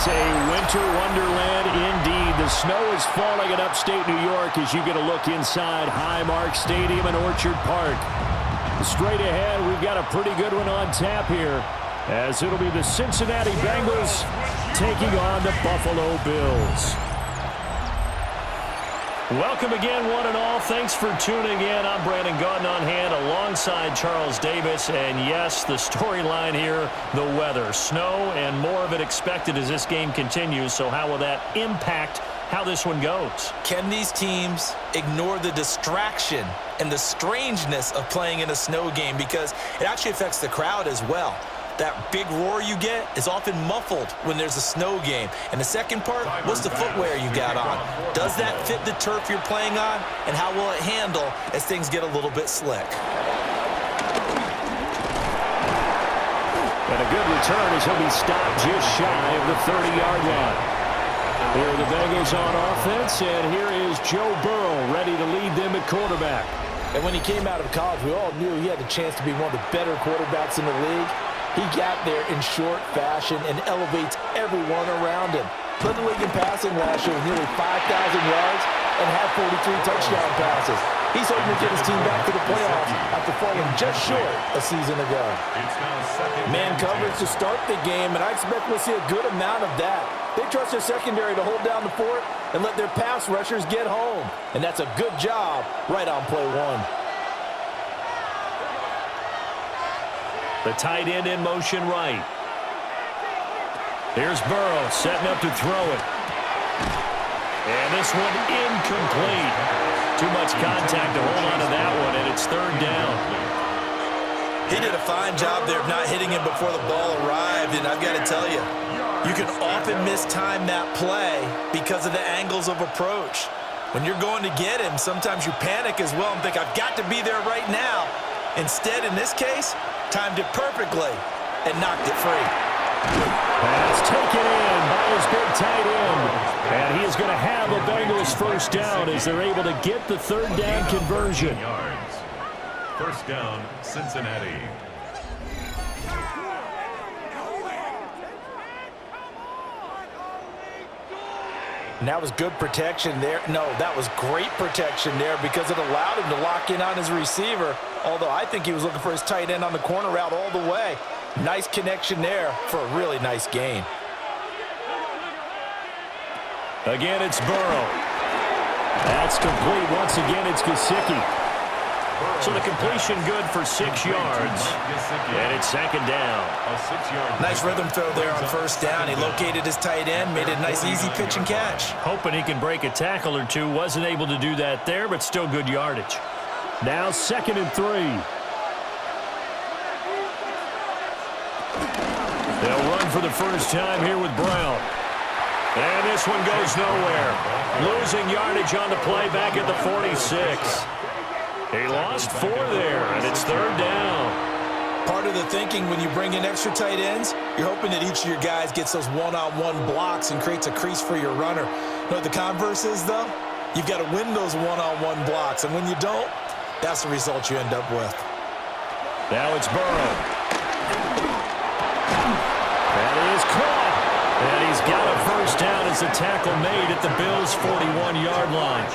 is a winter wonderland indeed. The snow is falling in upstate New York as you get a look inside Highmark Stadium in Orchard Park. Straight ahead, we've got a pretty good one on tap here, as it'll be the Cincinnati Bengals taking on the Buffalo Bills. Welcome again, one and all. Thanks for tuning in. I'm Brandon Gaudin on hand alongside Charles Davis. And yes, the storyline here, the weather. Snow and more of it expected as this game continues. So how will that impact how this one goes? Can these teams ignore the distraction and the strangeness of playing in a snow game? Because it actually affects the crowd as well. That big roar you get is often muffled when there's a snow game. And the second part, what's the footwear you got on? Does that fit the turf you're playing on? And how will it handle as things get a little bit slick? And a good return as he'll be stopped just shy of the 30-yard line. Here are the Bengals on offense, and here is Joe Burrow ready to lead them at quarterback. And when he came out of college, we all knew he had the chance to be one of the better quarterbacks in the league. He got there in short fashion and elevates everyone around him. Led the league in passing last year with nearly 5,000 yards and had 43 touchdown passes. He's hoping to get his team back to the playoffs after falling just short a season ago. Man coverage to start the game, and I expect we'll see a good amount of that. They trust their secondary to hold down the fort and let their pass rushers get home. And that's a good job right on play one. The tight end in motion right. Here's Burrow setting up to throw it. And this one incomplete. Too much contact to hold on to that one, and it's third down. He did a fine job there of not hitting him before the ball arrived, and I've got to tell you, you can often mistime that play because of the angles of approach. When you're going to get him, sometimes you panic as well and think, I've got to be there right now. Instead, in this case, timed it perfectly and knocked it free. Pass taken in by his big tight end. And he is going to have a Bengals first down as they're able to get the third down conversion. First down, Cincinnati. And that was good protection there. No, that was great protection there because it allowed him to lock in on his receiver, although I think he was looking for his tight end on the corner route all the way. Nice connection there for a really nice gain. Again, it's Burrow. That's complete. Once again, it's Gesicki. So the completion good for 6 yards. And it's second down. Nice rhythm throw there on first down. He located his tight end, made it a nice easy pitch and catch. Hoping he can break a tackle or two. Wasn't able to do that there, but still good yardage. Now 2nd and 3. They'll run for the first time here with Brown. And this one goes nowhere. Losing yardage on the play back at the 46. He lost 4 there, and it's third down. Part of the thinking when you bring in extra tight ends, you're hoping that each of your guys gets those one-on-one blocks and creates a crease for your runner. You know what the converse is, though? You've got to win those one-on-one blocks, and when you don't, that's the result you end up with. Now it's Burrow. That is caught. And he's got a first down as the tackle made at the Bills' 41-yard line.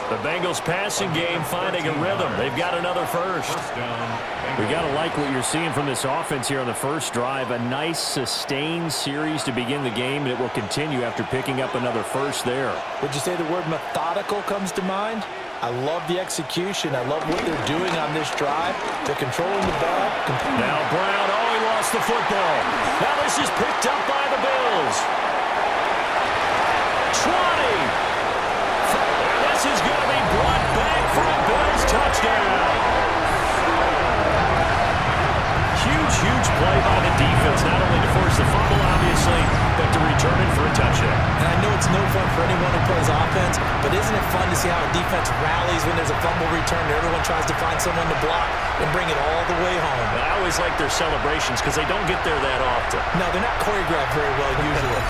The Bengals passing game finding a rhythm. They've got another first. We got to like what you're seeing from this offense here on the first drive. A nice sustained series to begin the game, and it will continue after picking up another first there. Would you say the word methodical comes to mind? I love the execution. I love what they're doing on this drive. They're controlling the ball. Now Brown, he lost the football. Now this is picked up by the Bills. 20. This is going to be brought back for a Bills touchdown. Huge play by the defense, not only to force the fumble, obviously, but to return it for a touchdown. And I know it's no fun for anyone who plays offense, but isn't it fun to see how a defense rallies when there's a fumble return and everyone tries to find someone to block and bring it all the way home? I always like their celebrations because they don't get there that often. No, they're not choreographed very well usually.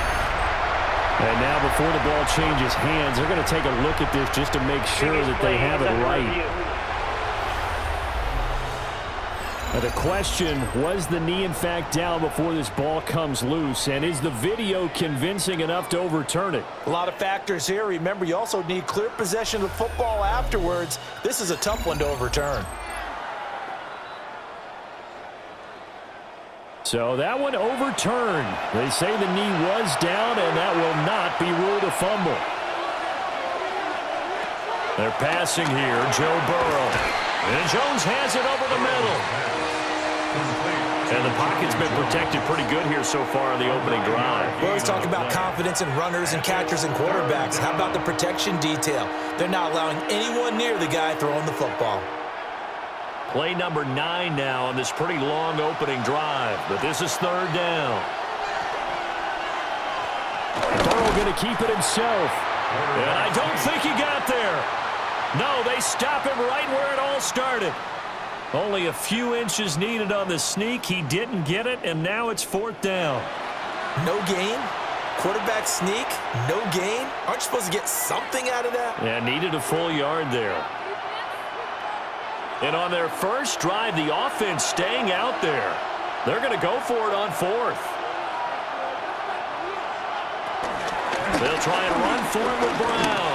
And now before the ball changes hands, they're going to take a look at this just to make sure that they have it right. The question, was the knee in fact down before this ball comes loose? And is the video convincing enough to overturn it? A lot of factors here. Remember, you also need clear possession of football afterwards. This is a tough one to overturn. So that one overturned. They say the knee was down, and that will not be ruled a fumble. They're passing here, Joe Burrow. And Jones has it over the middle. And the pocket's been protected pretty good here so far in the opening drive. Well, let's talk about confidence in runners and catchers and quarterbacks. How about the protection detail? They're not allowing anyone near the guy throwing the football. Play number 9 now on this pretty long opening drive. But this is third down. Burrow going to keep it himself. And I don't think he got there. No, they stop him right where it all started. Only a few inches needed on the sneak. He didn't get it, and now it's fourth down. No gain? Quarterback sneak? No gain? Aren't you supposed to get something out of that? Yeah, needed a full yard there. And on their first drive, the offense staying out there. They're going to go for it on fourth. They'll try and run for it with Brown.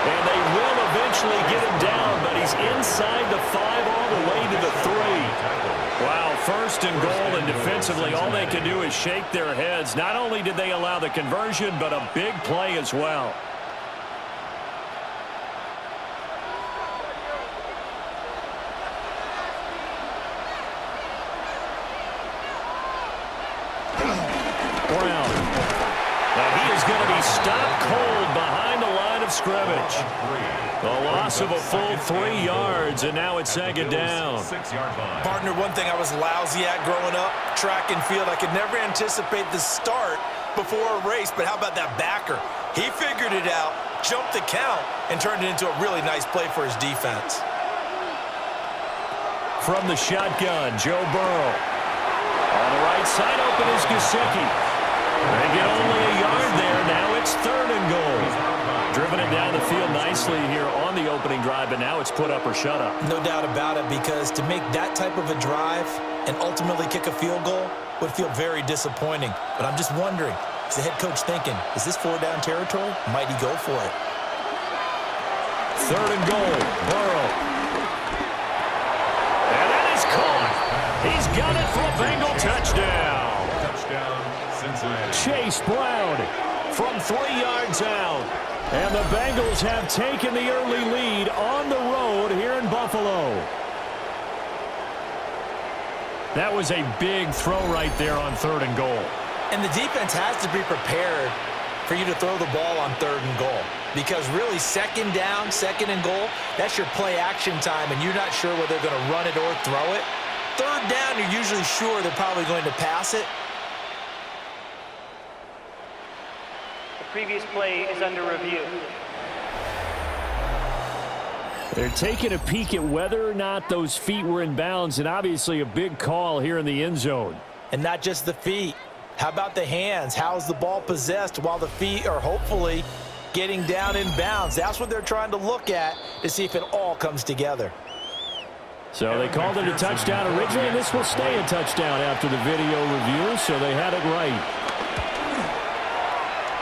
And they will eventually get him down, but he's inside the 5 all the way to the 3. Wow, first and goal, and defensively all they can do is shake their heads. Not only did they allow the conversion, but a big play as well. Brown. Now he is going to be stopped cold behind the line of scrimmage. A loss of a full 3 yards, and now it's second down. Partner, one thing I was lousy at growing up, track and field, I could never anticipate the start before a race, but how about that backer? He figured it out, jumped the count, and turned it into a really nice play for his defense. From the shotgun, Joe Burrow. On the right side, open is Gesicki. They get only a yard there. Now it's third and goal. Driven it down the field nicely here on the opening drive, but now it's put up or shut up. No doubt about it, because to make that type of a drive and ultimately kick a field goal would feel very disappointing. But I'm just wondering, is the head coach thinking, is this 4-down territory? Might he go for it? Third and goal, Burrow. And that is caught. He's got it for a Bengal touchdown. Touchdown, Cincinnati. Chase Brown from 3 yards out. And the Bengals have taken the early lead on the road here in Buffalo. That was a big throw right there on third and goal. And the defense has to be prepared for you to throw the ball on third and goal. Because really, second down, second and goal, that's your play action time, and you're not sure whether they're going to run it or throw it. Third down, you're usually sure they're probably going to pass it. Previous play is under review. They're taking a peek at whether or not those feet were in bounds, and obviously a big call here in the end zone. And not just the feet. How about the hands? How's the ball possessed while the feet are hopefully getting down in bounds? That's what they're trying to look at to see if it all comes together. So they called it a touchdown originally, and this will stay a touchdown after the video review, so they had it right.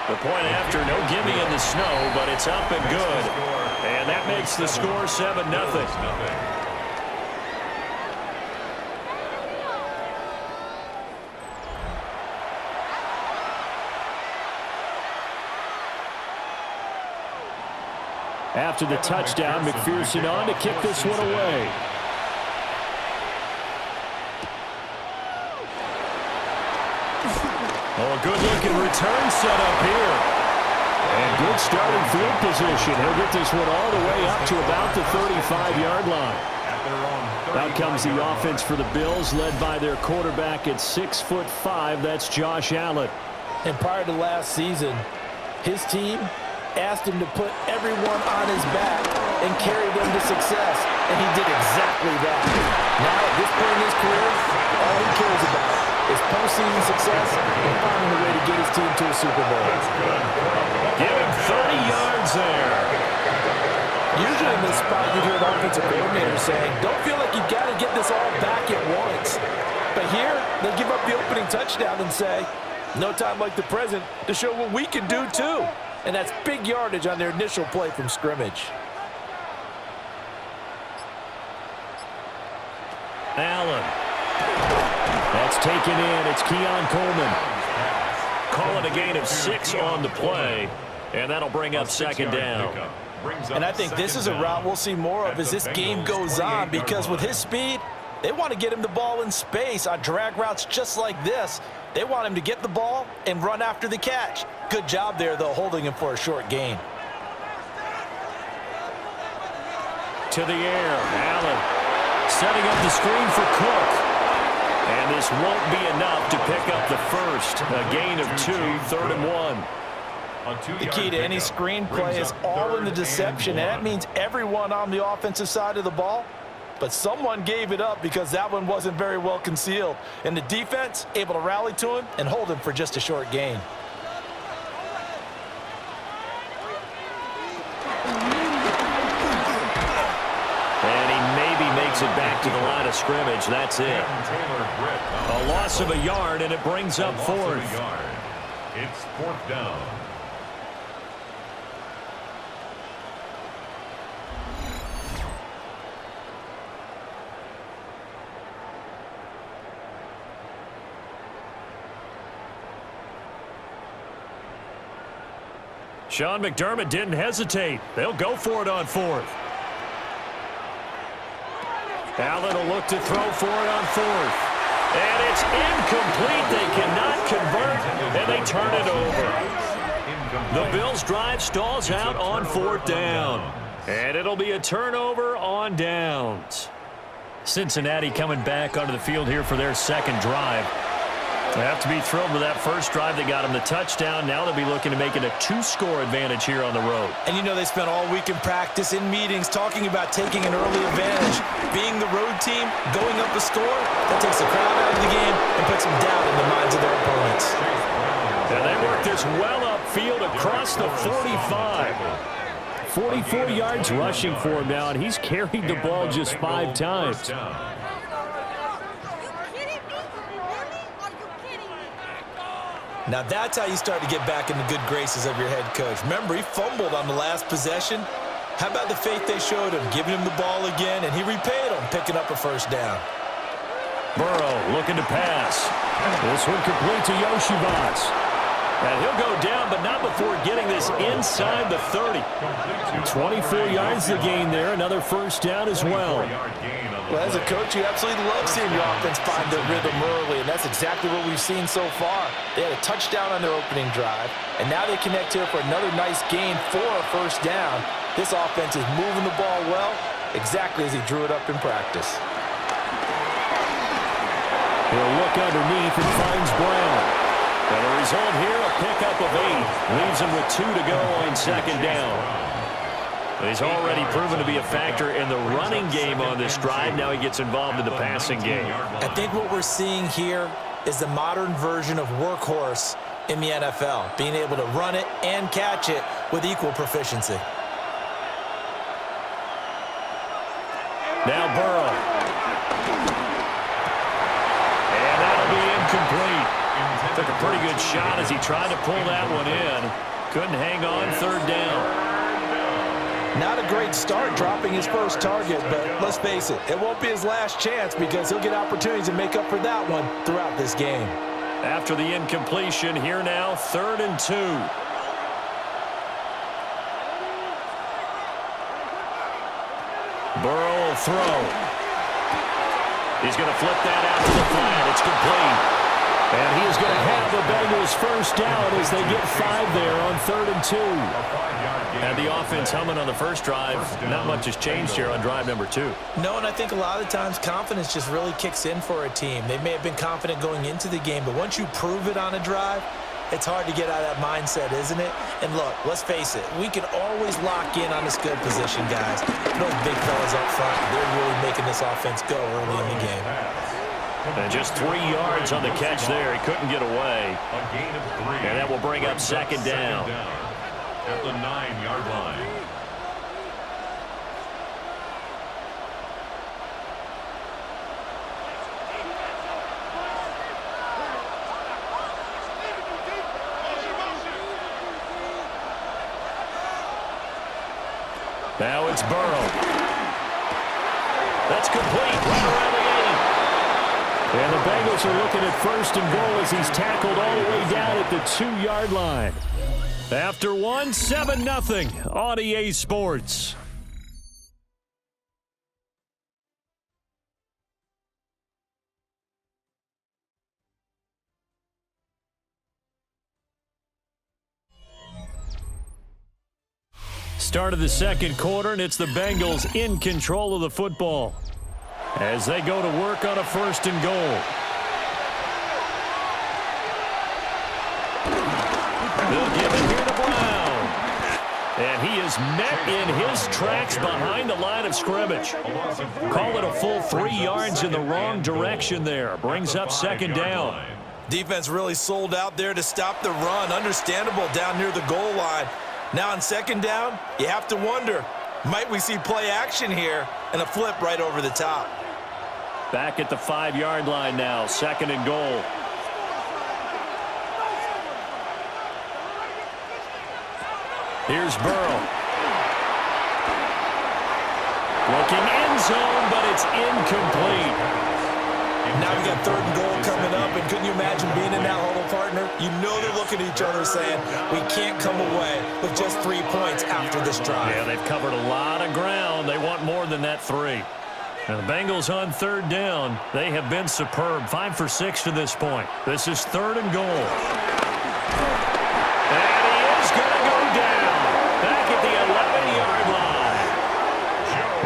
The point after, no gimme in the snow, but it's up and good. And that makes the score 7-0. After the touchdown, McPherson on to kick this one away. Oh, a good-looking return set up here. And good starting field position. He'll get this one all the way up to about the 35-yard line. Out comes the offense for the Bills, led by their quarterback at 6'5". That's Josh Allen. And prior to last season, his team asked him to put everyone on his back and carry them to success. And he did exactly that. Now, at this point in his career, all he cares about is postseason success and finding a way to get his team to a Super Bowl. Give him 30 yards there. Usually in this spot, you hear the offensive coordinator saying, don't feel like you've got to get this all back at once. But here, they give up the opening touchdown and say, no time like the present to show what we can do too. And that's big yardage on their initial play from scrimmage. Allen. That's taken in. It's Keon Coleman. Call it a gain of 6 on the play, and that'll bring up second down. And I think this is a route we'll see more of as this game goes on, because with his speed, they want to get him the ball in space on drag routes just like this. They want him to get the ball and run after the catch. Good job there, though, holding him for a short gain. To the air, Allen setting up the screen for Cook. And this won't be enough to pick up the first. A gain of 2, 3rd and 1. The key to any screen play is all in the deception, and that means everyone on the offensive side of the ball. But someone gave it up because that one wasn't very well concealed. And the defense able to rally to him and hold him for just a short gain. And he maybe makes it back to the line of scrimmage. That's it. A loss of a yard, and it brings up 4th. It's 4th down. Sean McDermott didn't hesitate. They'll go for it on 4th. Allen will look to throw for it on 4th. And it's incomplete. They cannot convert, and they turn it over. The Bills' drive stalls out on 4th down. And it'll be a turnover on downs. Cincinnati coming back onto the field here for their second drive. They have to be thrilled with that first drive. They got them the touchdown. Now they'll be looking to make it a 2-score advantage here on the road. And you know they spent all week in practice, in meetings, talking about taking an early advantage. Being the road team, going up a score, that takes the crowd out of the game and puts them down in the minds of their opponents. And they work this well upfield across the 45. 44 yards rushing for him now, and he's carried the ball just 5 times. Now that's how you start to get back in the good graces of your head coach. Remember, he fumbled on the last possession. How about the faith they showed him, giving him the ball again, and he repaid him, picking up a first down. Burrow looking to pass. This one complete to Yoshivas. And he'll go down, but not before getting this inside the 30. 24 yards to gain there. Another first down as well. Well, as a coach, you absolutely love seeing your offense find their rhythm early, and that's exactly what we've seen so far. They had a touchdown on their opening drive, and now they connect here for another nice gain for a first down. This offense is moving the ball well, exactly as he drew it up in practice. He'll look underneath and finds Brown. And the result here, a pickup of 8. Leaves him with 2 to go on second down. He's already proven to be a factor in the running game on this drive. Now he gets involved in the passing game. I think what we're seeing here is the modern version of workhorse in the NFL, being able to run it and catch it with equal proficiency. Now Burrow. And that'll be incomplete. Took a pretty good shot as he tried to pull that one in. Couldn't hang on, third down. Not a great start dropping his first target, but let's face it, it won't be his last chance because he'll get opportunities to make up for that one throughout this game. After the incompletion, here now, 3rd and 2. Burrow will throw. He's going to flip that out to the flat. It's complete. And he is going to have the Bengals first down as they get 5 there on 3rd and 2. And the offense humming on the first drive. Not much has changed here on drive number 2. No, and I think a lot of times confidence just really kicks in for a team. They may have been confident going into the game, but once you prove it on a drive, it's hard to get out of that mindset, isn't it? And look, let's face it, we can always lock in on this good position, guys. Those big fellas up front, they're really making this offense go early in the game. And just 3 yards on the catch there. He couldn't get away. A gain of 3. And that will bring up second down. At the 9-yard line. Now it's Burrow. That's complete right around the 8. And the Bengals are looking at 1st and goal as he's tackled all the way down at the 2-yard line. After 1, 7-0 on EA Sports. Start of the second quarter, and it's the Bengals in control of the football as they go to work on a 1st and goal. They'll give it here to Brown. And he is met in his tracks behind the line of scrimmage. Call it a full 3 yards in the wrong direction there. Brings up 2nd down. Defense really sold out there to stop the run. Understandable down near the goal line. Now on 2nd down, you have to wonder, might we see play action here and a flip right over the top? Back at the 5-yard line now, 2nd and goal. Here's Burrow. Looking end zone, but it's incomplete. Now we got 3rd and goal coming up, and couldn't you imagine being in that huddle, partner? You know they're looking at each other saying, we can't come away with just 3 points after this drive. Yeah, they've covered a lot of ground. They want more than that 3. Now the Bengals on 3rd down. They have been superb. 5 for 6 to this point. This is 3rd and goal. And he is going to go down. Back at the 11-yard line.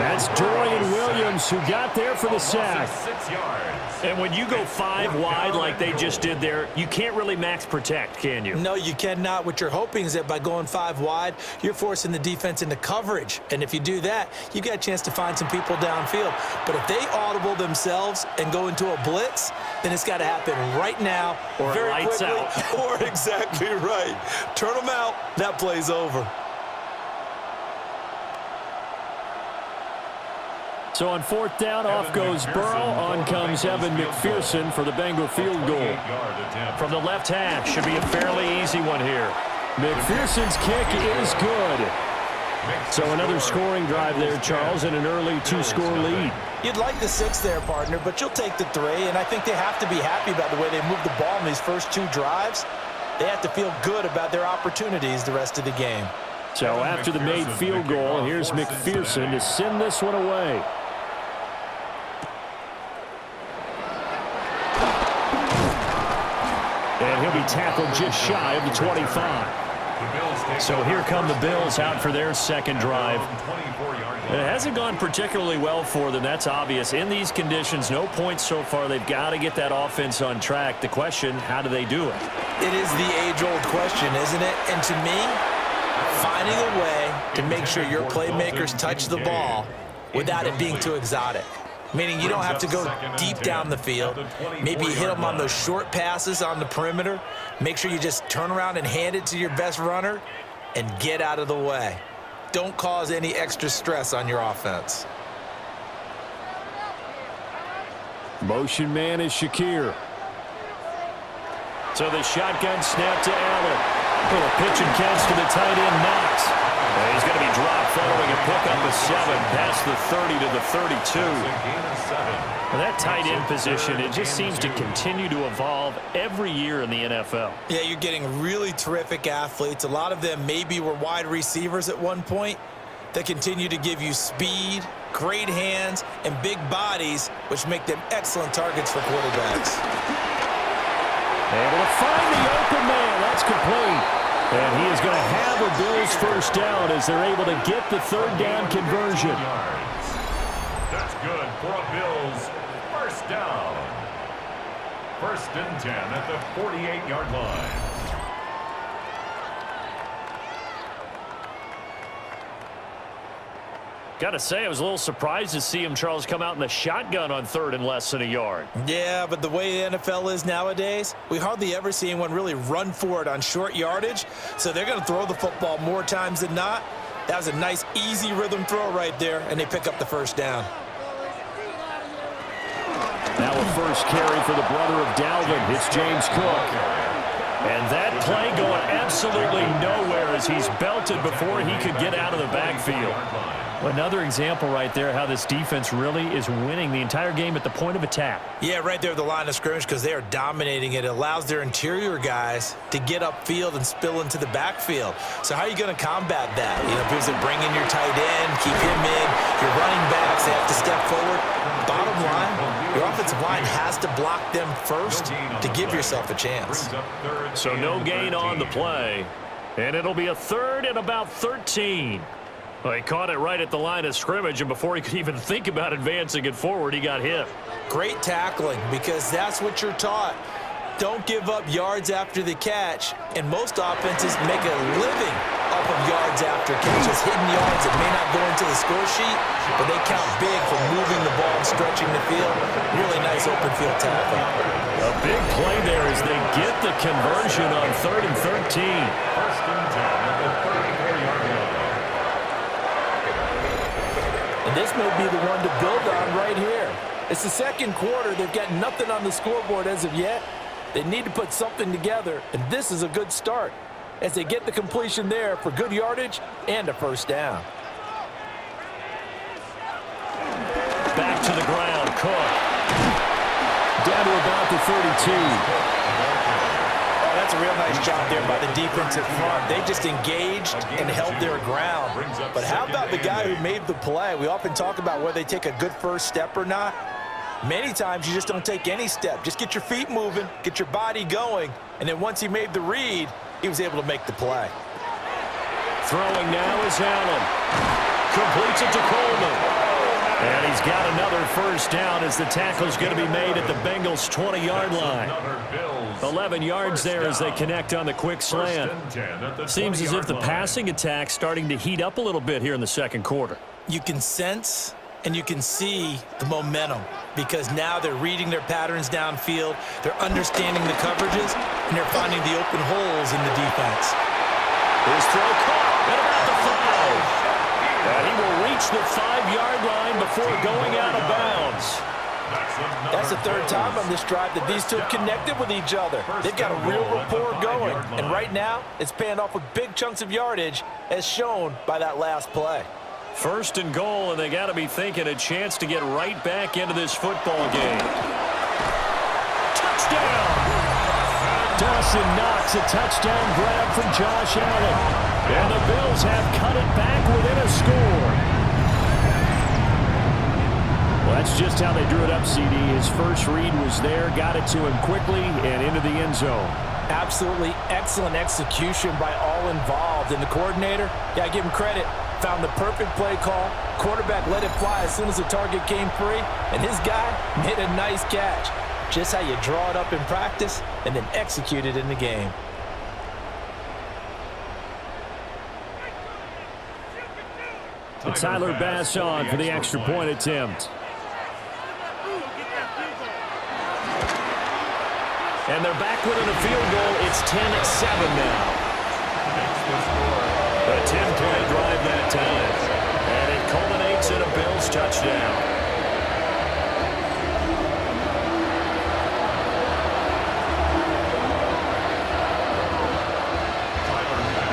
That's Dorian Williams who got there for the sack. 6 yards. And when you go 5 wide like they just did there, you can't really max protect, can you? No, you cannot. What you're hoping is that by going 5 wide, you're forcing the defense into coverage. And if you do that, you got a chance to find some people downfield. But if they audible themselves and go into a blitz, then it's got to happen right now, or very lights quickly, out. Or exactly right. Turn them out. That play's over. So on 4th down, off goes Burrow. On comes Evan McPherson for the Bengal field goal. From the left half, should be a fairly easy one here. McPherson's kick is good. So another scoring drive there, Charles, and an early 2-score lead. You'd like the 6 there, partner, but you'll take the 3, and I think they have to be happy about the way they moved the ball in these first 2 drives. They have to feel good about their opportunities the rest of the game. So after the made field goal, here's McPherson to send this one away. And he'll be tackled just shy of the 25. So here come the Bills out for their 2nd drive. It hasn't gone particularly well for them. That's obvious. In these conditions, no points so far. They've got to get that offense on track. The question, how do they do it? It is the age-old question, isn't it? And to me, finding a way to make sure your playmakers touch the ball without it being too exotic. Meaning you don't have to go deep down the field. Maybe hit them on those short passes on the perimeter. Make sure you just turn around and hand it to your best runner and get out of the way. Don't cause any extra stress on your offense. Motion man is Shakir. So the shotgun snap to Allen. Little pitch and catch to the tight end, Knox. And he's going to be dropped following a pickup of 7 past the 30 to the 32. And that tight end position, it just seems to continue to evolve every year in the NFL. Yeah, you're getting really terrific athletes. A lot of them maybe were wide receivers at one point that continue to give you speed, great hands, and big bodies, which make them excellent targets for quarterbacks. Able to find the open man. That's complete. And he is going to have a Bills 1st down as they're able to get the 3rd down conversion. That's good for a Bills 1st down. 1st and 10 at the 48-yard line. Got to say, I was a little surprised to see him, Charles, come out in the shotgun on 3rd and less than a yard. Yeah, but the way the NFL is nowadays, we hardly ever see anyone really run for it on short yardage. So they're going to throw the football more times than not. That was a nice, easy rhythm throw right there, and they pick up the 1st down. Now a first carry for the brother of Dalvin. It's James Cook. And that play going absolutely nowhere as he's belted before he could get out of the backfield. Another example right there how this defense really is winning the entire game at the point of attack. Yeah, right there at the line of scrimmage because they are dominating it. It allows their interior guys to get upfield and spill into the backfield. So how are you going to combat that? You know, because they bring in your tight end, keep him in, your running backs, they have to step forward. Bottom line, your offensive line has to block them first to give yourself a chance. So no gain on the play, and it'll be a third and about 13. Well, he caught it right at the line of scrimmage, and before he could even think about advancing it forward, he got hit. Great tackling, because that's what you're taught. Don't give up yards after the catch, and most offenses make a living off of yards after catches, hidden yards that may not go into the score sheet, but they count big for moving the ball and stretching the field. Really nice open field tackle. A big play there as they get the conversion on 3rd and 13. First and 10 at the 34-yard line. And this may be the one to build on right here. It's the second quarter. They've got nothing on the scoreboard as of yet. They need to put something together, and this is a good start as they get the completion there for good yardage and a first down. Back to the ground, Cook. Down to about the 32. Oh, that's a real nice job there by the defensive front. They just engaged and held their ground. But how about the guy who made the play? We often talk about whether they take a good first step or not. Many times you just don't take any step. Just get your feet moving, get your body going, and then once he made the read, he was able to make the play. Throwing now is Allen. Completes it to Coleman. And he's got another first down as the tackle's going to be made at the Bengals' 20-yard line. 11 yards there as they connect on the quick slant. Seems as if the passing attack's starting to heat up a little bit here in the second quarter. You can sense and you can see the momentum because now they're reading their patterns downfield, they're understanding the coverages, and they're finding the open holes in the defense. His throw caught at about the 5. And he will reach the 5-yard line before going out of bounds. That's the third time on this drive that these two have connected with each other. They've got a real rapport going, and right now it's paying off with big chunks of yardage as shown by that last play. First and goal, and they got to be thinking a chance to get right back into this football game. Touchdown! Dawson Knox, a touchdown grab from Josh Allen. And the Bills have cut it back within a score. Well, that's just how they drew it up, CD. His first read was there, got it to him quickly, and into the end zone. Absolutely excellent execution by all involved. And the coordinator, got to give him credit, found the perfect play call. Quarterback let it fly as soon as the target came free, and his guy made a nice catch. Just how you draw it up in practice and then execute it in the game. And Tyler Bass on for the extra point attempt. And they're back within a field goal. It's 10-7 now. A 10-play drive that time. And it culminates in a Bills touchdown.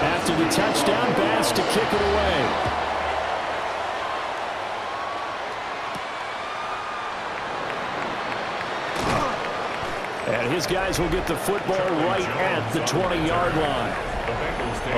After the touchdown, Bass to kick it away. And his guys will get the football right at the 20-yard line.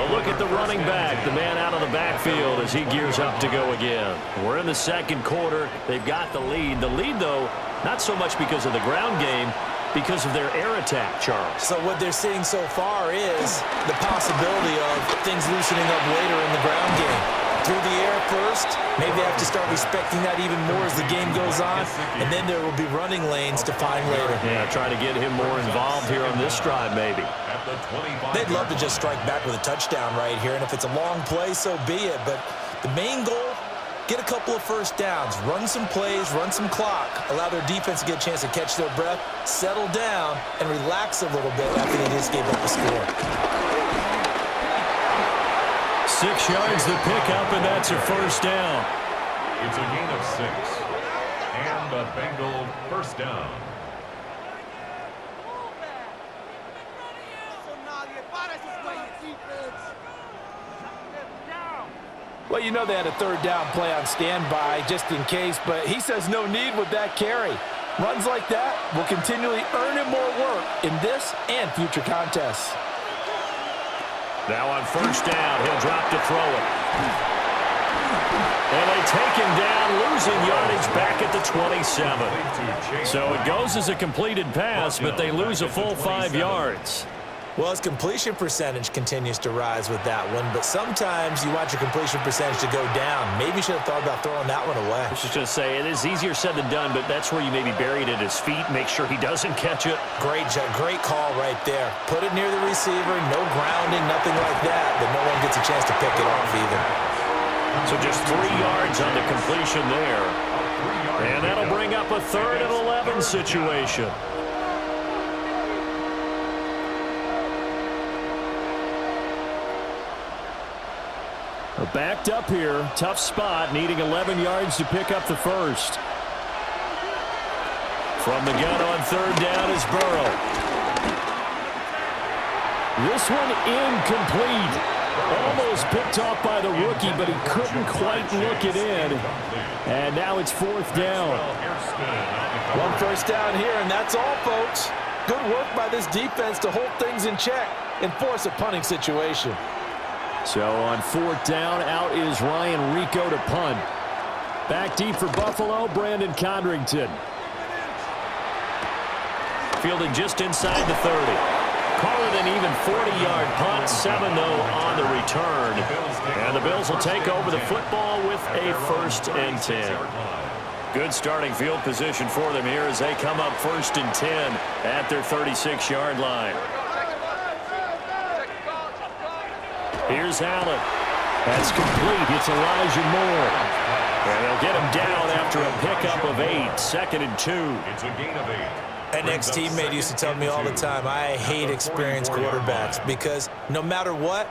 A look at the running back, the man out of the backfield as he gears up to go again. We're in the second quarter. They've got the lead. The lead, though, not so much because of the ground game, because of their air attack, Charles. So what they're seeing so far is the possibility of things loosening up later in the ground game. Through the air first, maybe they have to start respecting that even more as the game goes on, and then there will be running lanes to find later. Yeah, trying to get him more involved here on this drive, maybe. They'd love to just strike back with a touchdown right here, and if it's a long play, so be it. But the main goal, get a couple of first downs, run some plays, run some clock, allow their defense to get a chance to catch their breath, settle down, and relax a little bit after they just gave up a score. 6 yards the pickup, and that's a first down. It's a gain of 6. And a Bengal first down. Well, you know they had a third down play on standby just in case, but he says no need with that carry. Runs like that will continually earn him more work in this and future contests. Now on first down, he'll drop to throw it. And they take him down, losing yardage back at the 27. So it goes as a completed pass, but they lose a full 5 yards. Well, his completion percentage continues to rise with that one, but sometimes you want your completion percentage to go down. Maybe you should have thought about throwing that one away. I was just going to say, it is easier said than done, but that's where you maybe bury it at his feet, make sure he doesn't catch it. Great call right there. Put it near the receiver, no grounding, nothing like that, but no one gets a chance to pick it off either. So just 3 yards on the completion there. And that'll bring up a 3rd and 11 situation. Backed up here, tough spot, needing 11 yards to pick up the first. From the gun on 3rd down is Burrow. This one incomplete. Almost picked off by the rookie, but he couldn't quite look it in. And now it's 4th down. One first down here, and that's all, folks. Good work by this defense to hold things in check and force a punting situation. So on 4th down, out is Ryan Rico to punt. Back deep for Buffalo, Brandon Condrington. Fielded just inside the 30. Call it an even 40-yard punt, 7 though on the return. And the Bills will take over the football with a 1st and 10. Good starting field position for them here as they come up 1st and 10 at their 36-yard line. Here's Allen. That's complete. It's Elijah Moore. And they'll get him down after a pickup of 8. 2nd and 2. It's a gain of 8. An ex-teammate used to tell me all the time, I hate experienced quarterbacks because no matter what,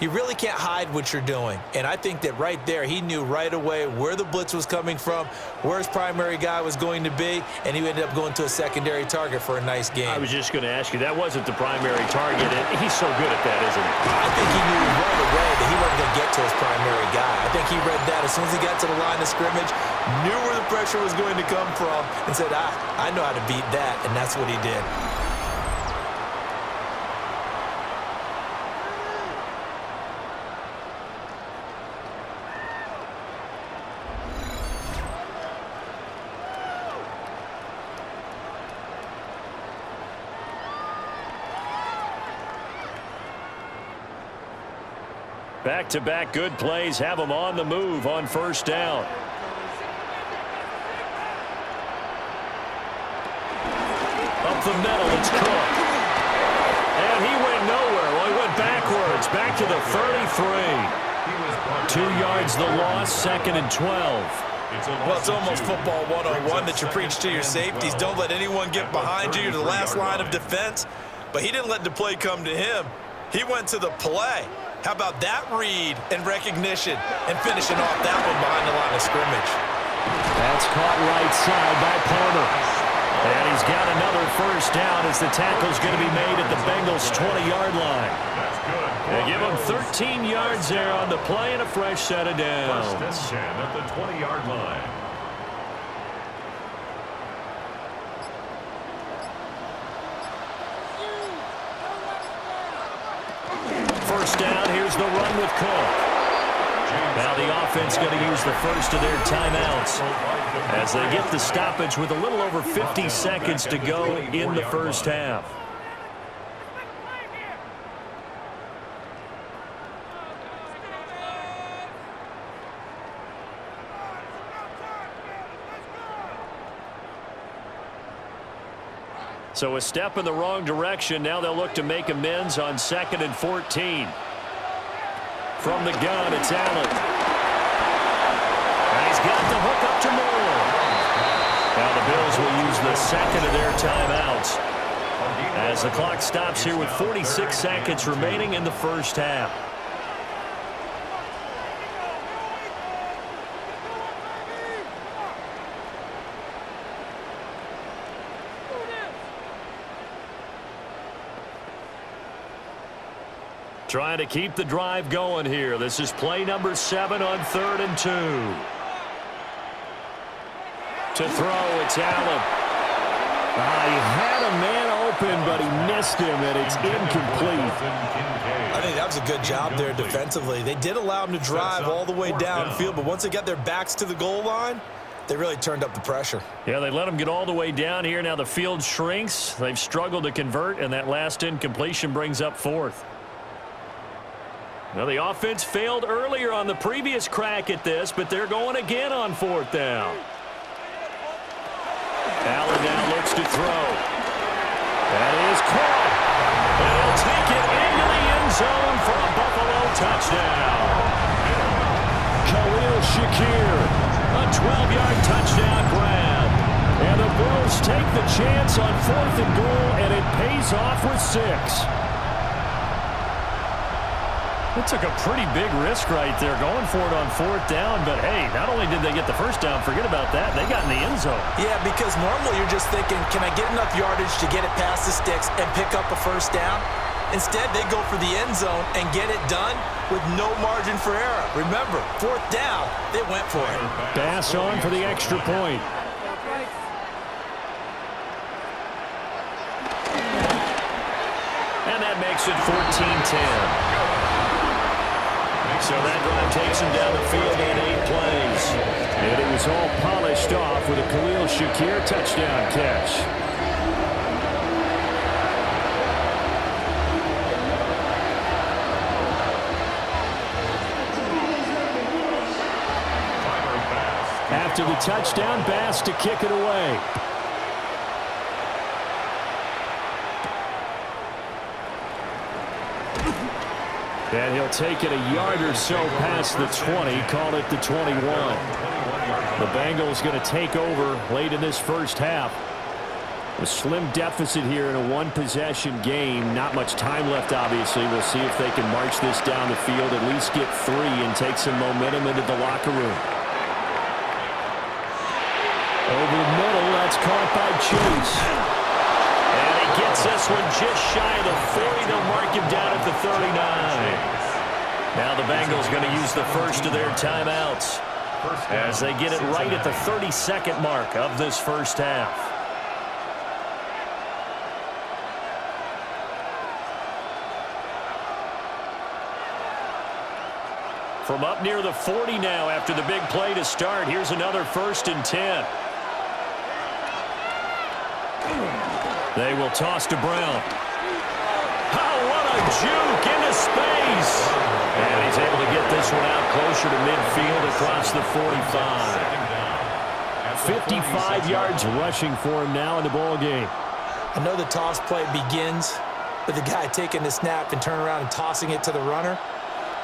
you really can't hide what you're doing. And I think that right there, he knew right away where the blitz was coming from, where his primary guy was going to be, and he ended up going to a secondary target for a nice game. I was just going to ask you, that wasn't the primary target, and he's so good at that, isn't he? I think he knew right away that he wasn't going to get to his primary guy. I think he read that as soon as he got to the line of scrimmage, knew where the pressure was going to come from, and said, I know how to beat that, and that's what he did. Back-to-back good plays have them on the move on 1st down. Up the middle, it's Cook. And he went nowhere. Well, he went backwards, back to the 33. 2 yards the loss, 2nd and 12. Well, it's almost football 101 that you preach to your safeties. Don't let anyone get behind you. You're the last line of defense. But he didn't let the play come to him. He went to the play. How about that read and recognition and finishing off that one behind the line of scrimmage? That's caught right side by Palmer. And he's got another 1st down as the tackle's going to be made at the Bengals' 20-yard line. They give him 13 yards there on the play and a fresh set of downs. 1st and 10 at the 20-yard line. First down, here's the run with Cook. Now the offense going to use the first of their timeouts as they get the stoppage with a little over 50 seconds to go in the 1st half. So a step in the wrong direction. Now they'll look to make amends on 2nd and 14. From the gun, it's Allen. And he's got the hook up to Moore. Now the Bills will use the 2nd of their timeouts as the clock stops here with 46 seconds remaining in the 1st half. Trying to keep the drive going here. This is play number 7 on 3rd and 2. To throw, it's Allen. He had a man open, but he missed him, and it's incomplete. I think that was a good job there defensively. They did allow him to drive all the way downfield, but once they got their backs to the goal line, they really turned up the pressure. Yeah, they let him get all the way down here. Now the field shrinks. They've struggled to convert, and that last incompletion brings up 4th. Now the offense failed earlier on the previous crack at this, but they're going again on 4th down. Allen now looks to throw. That is caught. And he'll take it into the end zone for a Buffalo touchdown. Khalil Shakir, a 12-yard touchdown grab. And the Bills take the chance on 4th and goal, and it pays off with 6. It took a pretty big risk right there going for it on 4th down, but hey, not only did they get the first down, forget about that, they got in the end zone. Yeah, because normally you're just thinking, can I get enough yardage to get it past the sticks and pick up a first down? Instead, they go for the end zone and get it done with no margin for error. Remember, 4th down, they went for it. Bass on for the extra point. And that makes it 14-10. So that drive takes him down the field in 8 plays. And it was all polished off with a Khalil Shakir touchdown catch. After the touchdown, Bass to kick it away. And he'll take it a yard or so past the 20, call it the 21. The Bengals going to take over late in this first half. A slim deficit here in a one-possession game. Not much time left, obviously. We'll see if they can march this down the field, at least get 3 and take some momentum into the locker room. Over the middle, that's caught by Chase. And he gets this one just shy of the 40. They'll mark him down at the 39. Now the Bengals going to use the first of their timeouts as they get it right at the 32nd mark of this first half. From up near the 40 now after the big play to start, here's another 1st and 10. They will toss to Brown. Oh, what a juke into space. And he's able to get this one out closer to midfield across the 45. 55 yards rushing for him now in the ball game. I know the toss play begins with the guy taking the snap and turn around and tossing it to the runner.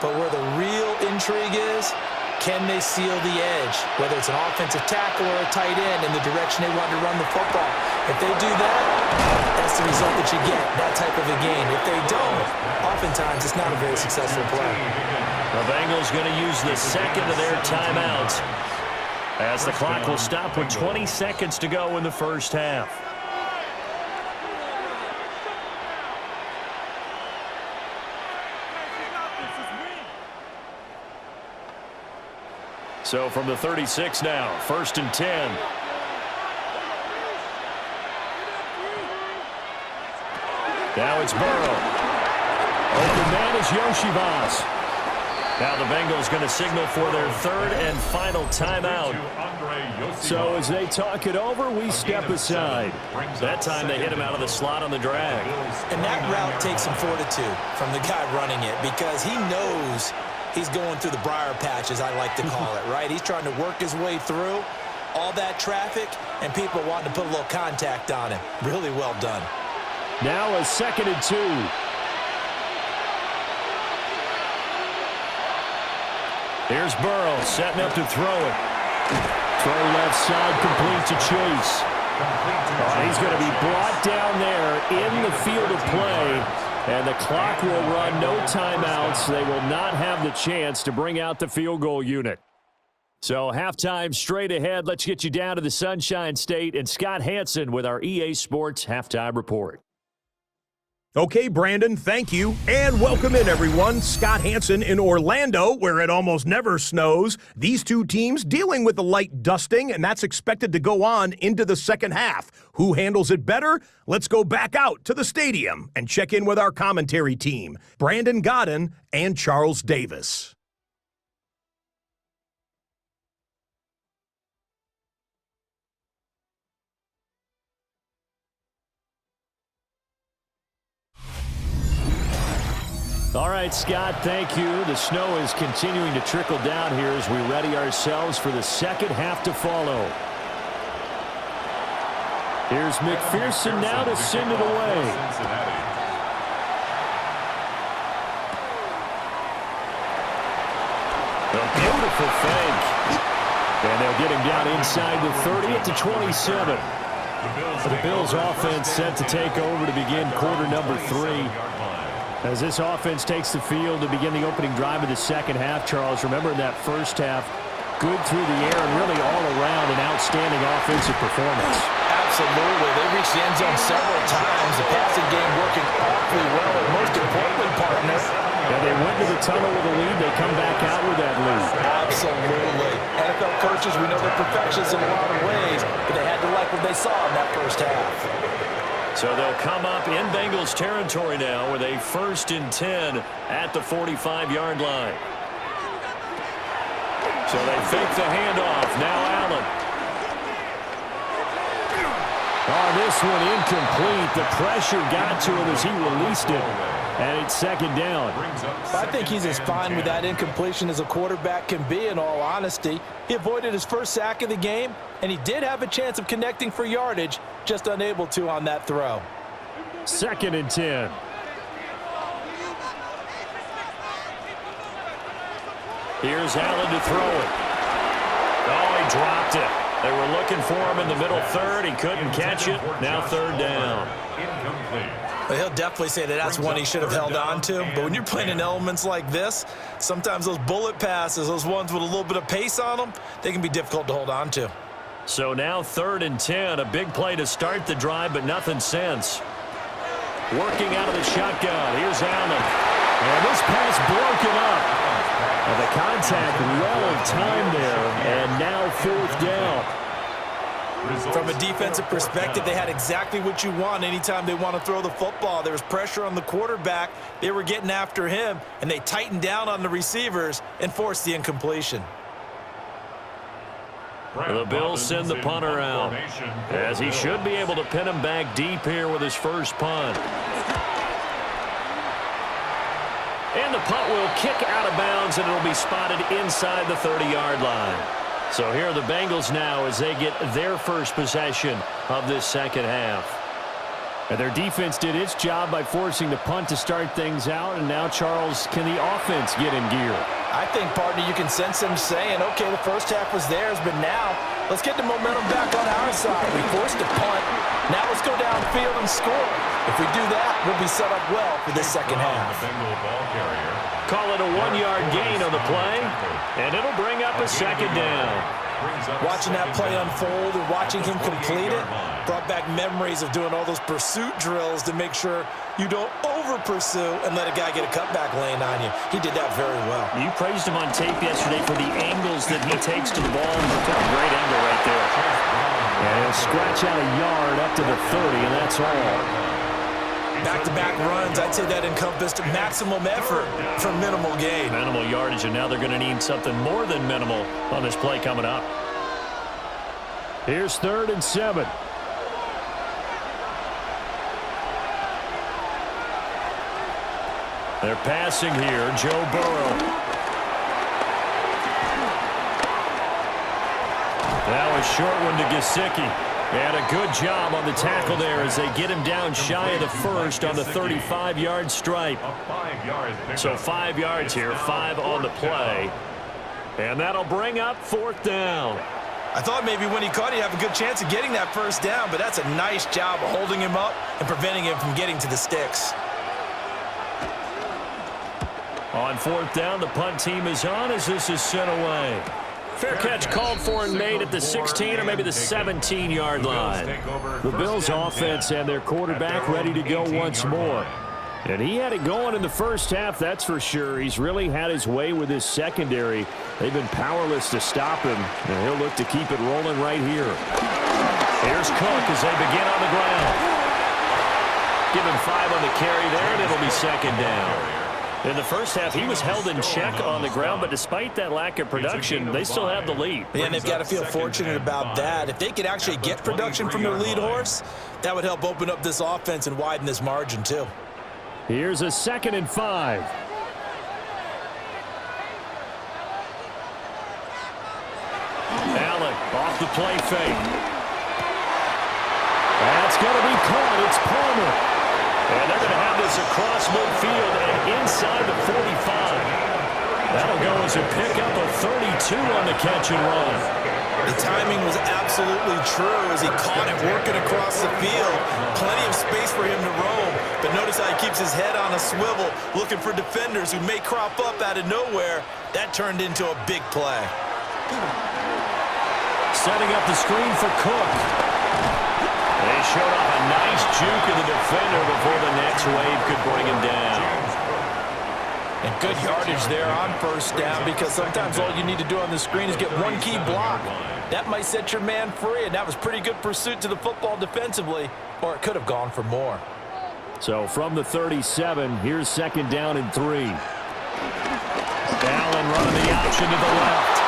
But where the real intrigue is, can they seal the edge? Whether it's an offensive tackle or a tight end in the direction they want to run the football. If they do that, that's the result that you get, that type of a game. If they don't, oftentimes it's not a very successful play. The Bengals going to use the second of their timeouts as the clock will stop with 20 seconds to go in the first half. So from the 36 now, 1st and 10. Now it's Burrow. Open man is Yoshivas. Now the Bengals going to signal for their 3rd and final timeout. So as they talk it over, we step aside. That time they hit him out of the slot on the drag. And that route takes some fortitude from the guy running it because he knows he's going through the briar patch, as I like to call it, right? He's trying to work his way through all that traffic, and people wanting to put a little contact on him. Really well done. Now a 2nd and 2. Here's Burrow setting up to throw it. Throw left side, complete to Chase. He's going to be brought down there in the field of play. And the clock will run, no timeouts. They will not have the chance to bring out the field goal unit. So halftime straight ahead. Let's get you down to the Sunshine State and Scott Hansen with our EA Sports Halftime Report. Okay, Brandon, thank you. And welcome in, everyone. Scott Hansen in Orlando, where it almost never snows. These two teams dealing with a light dusting, and that's expected to go on into the second half. Who handles it better? Let's go back out to the stadium and check in with our commentary team, Brandon Godden and Charles Davis. All right, Scott, thank you. The snow is continuing to trickle down here as we ready ourselves for the second half to follow. Here's McPherson now to send it away. A beautiful fake. And they'll get him down inside the 30 at the 27. The Bills offense set to take over to begin quarter number 3. As this offense takes the field to begin the opening drive of the second half, Charles, remember in that first half, good through the air and really all around an outstanding offensive performance. Absolutely. They reached the end zone several times. The passing game working awfully well, and most importantly, partner. Yeah, they went to the tunnel with a lead. They come back out with that lead. Absolutely. NFL coaches, we know they're perfectionists in a lot of ways, but they had to like what they saw in that first half. So they'll come up in Bengals territory now with a 1st and 10 at the 45-yard line. So they fake the handoff. Now Allen. Oh, this one incomplete. The pressure got to him as he released it. And it's second down. I think he's as fine with that incompletion as a quarterback can be, in all honesty. He avoided his first sack of the game, and he did have a chance of connecting for yardage, just unable to on that throw. 2nd and 10. Here's Allen to throw it. Oh, he dropped it. They were looking for him in the middle third. He couldn't catch it. Now 3rd down. Well, he'll definitely say that that's one he should have held on to. But when you're playing in elements like this, sometimes those bullet passes, those ones with a little bit of pace on them, they can be difficult to hold on to. So now 3rd and 10. A big play to start the drive, but nothing since. Working out of the shotgun. Here's Allen. And this pass broken up. And the contact well of time there. And now 4th down. From a defensive perspective, they had exactly what you want anytime they want to throw the football. There was pressure on the quarterback. They were getting after him, and they tightened down on the receivers and forced the incompletion. The Bills send the punter out, as he should be able to pin him back deep here with his first punt. And the punt will kick out of bounds, and it'll be spotted inside the 30-yard line. So here are the Bengals now as they get their first possession of this second half. And their defense did its job by forcing the punt to start things out. And now, Charles, can the offense get in gear? I think, partner, you can sense them saying, okay, the first half was theirs, but now let's get the momentum back on our side. We forced a punt. Now let's go downfield and score. If we do that, we'll be set up well for this second half. Call it a 1-yard gain on the play, and it'll bring up a 2nd down. Watching that play unfold and watching him complete it brought back memories of doing all those pursuit drills to make sure you don't over-pursue and let a guy get a cutback lane on you. He did that very well. You praised him on tape yesterday for the angles that he takes to the ball, and he took a great angle right there. And he'll scratch out a yard up to the 30, and that's all. Back-to-back runs, I'd say that encompassed maximum effort for minimal gain. Minimal yardage, and now they're going to need something more than minimal on this play coming up. Here's 3rd and 7. They're passing here. Joe Burrow. Now a short one to Gesicki. And a good job on the tackle there as they get him down shy of the first on the 35-yard stripe. So 5 yards here, 5 on the play. And that'll bring up 4th down. I thought maybe when he caught it, he'd have a good chance of getting that first down, but that's a nice job of holding him up and preventing him from getting to the sticks. On 4th down, the punt team is on as this is sent away. Fair catch called for and made at the 16 or maybe the 17-yard line. The Bills offense and their quarterback ready to go once more. And he had it going in the first half, that's for sure. He's really had his way with his secondary. They've been powerless to stop him, and he'll look to keep it rolling right here. Here's Cook as they begin on the ground. Give him 5 on the carry there, and it'll be second down. In the first half, he was held in check on the ground, but despite that lack of production, they still have the lead. And they've got to feel fortunate about that. If they could actually get production from their lead horse, that would help open up this offense and widen this margin too. Here's a 2nd and 5. Allen off the play fake. That's going to be caught. It's Palmer. And they're going to have this across midfield and inside the 45. That'll go as a pickup of 32 on the catch and run. The timing was absolutely true as he caught it working across the field. Plenty of space for him to roam. But notice how he keeps his head on a swivel, looking for defenders who may crop up out of nowhere. That turned into a big play. Setting up the screen for Cook. They showed off a nice juke of the defender before the next wave could bring him down. And good yardage there on first down, because sometimes all you need to do on the screen is get one key block. That might set your man free, and that was pretty good pursuit to the football defensively, or it could have gone for more. So from the 37, here's 2nd down and 3. Allen running the option to the left.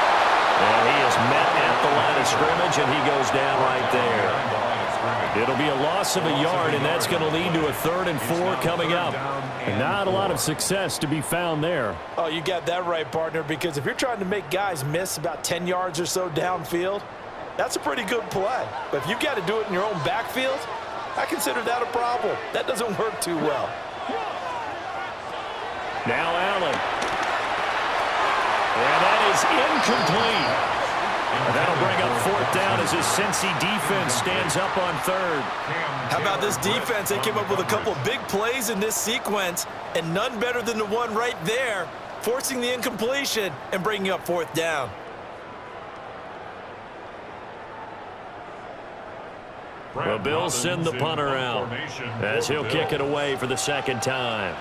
And he is met at the line of scrimmage, and he goes down right there. It'll be a loss of a yard, and that's going to lead to a 3rd and 4 coming up. And not a lot of success to be found there. Oh, you got that right, partner, because if you're trying to make guys miss about 10 yards or so downfield, that's a pretty good play. But if you've got to do it in your own backfield, I consider that a problem. That doesn't work too well. Now Allen. And that is incomplete. And that'll bring up 4th down as his Cincy defense stands up on 3rd. How about this defense? They came up with a couple big plays in this sequence, and none better than the one right there, forcing the incompletion and bringing up 4th down. The Bills send the punter out as he'll kick it away for the 2nd time.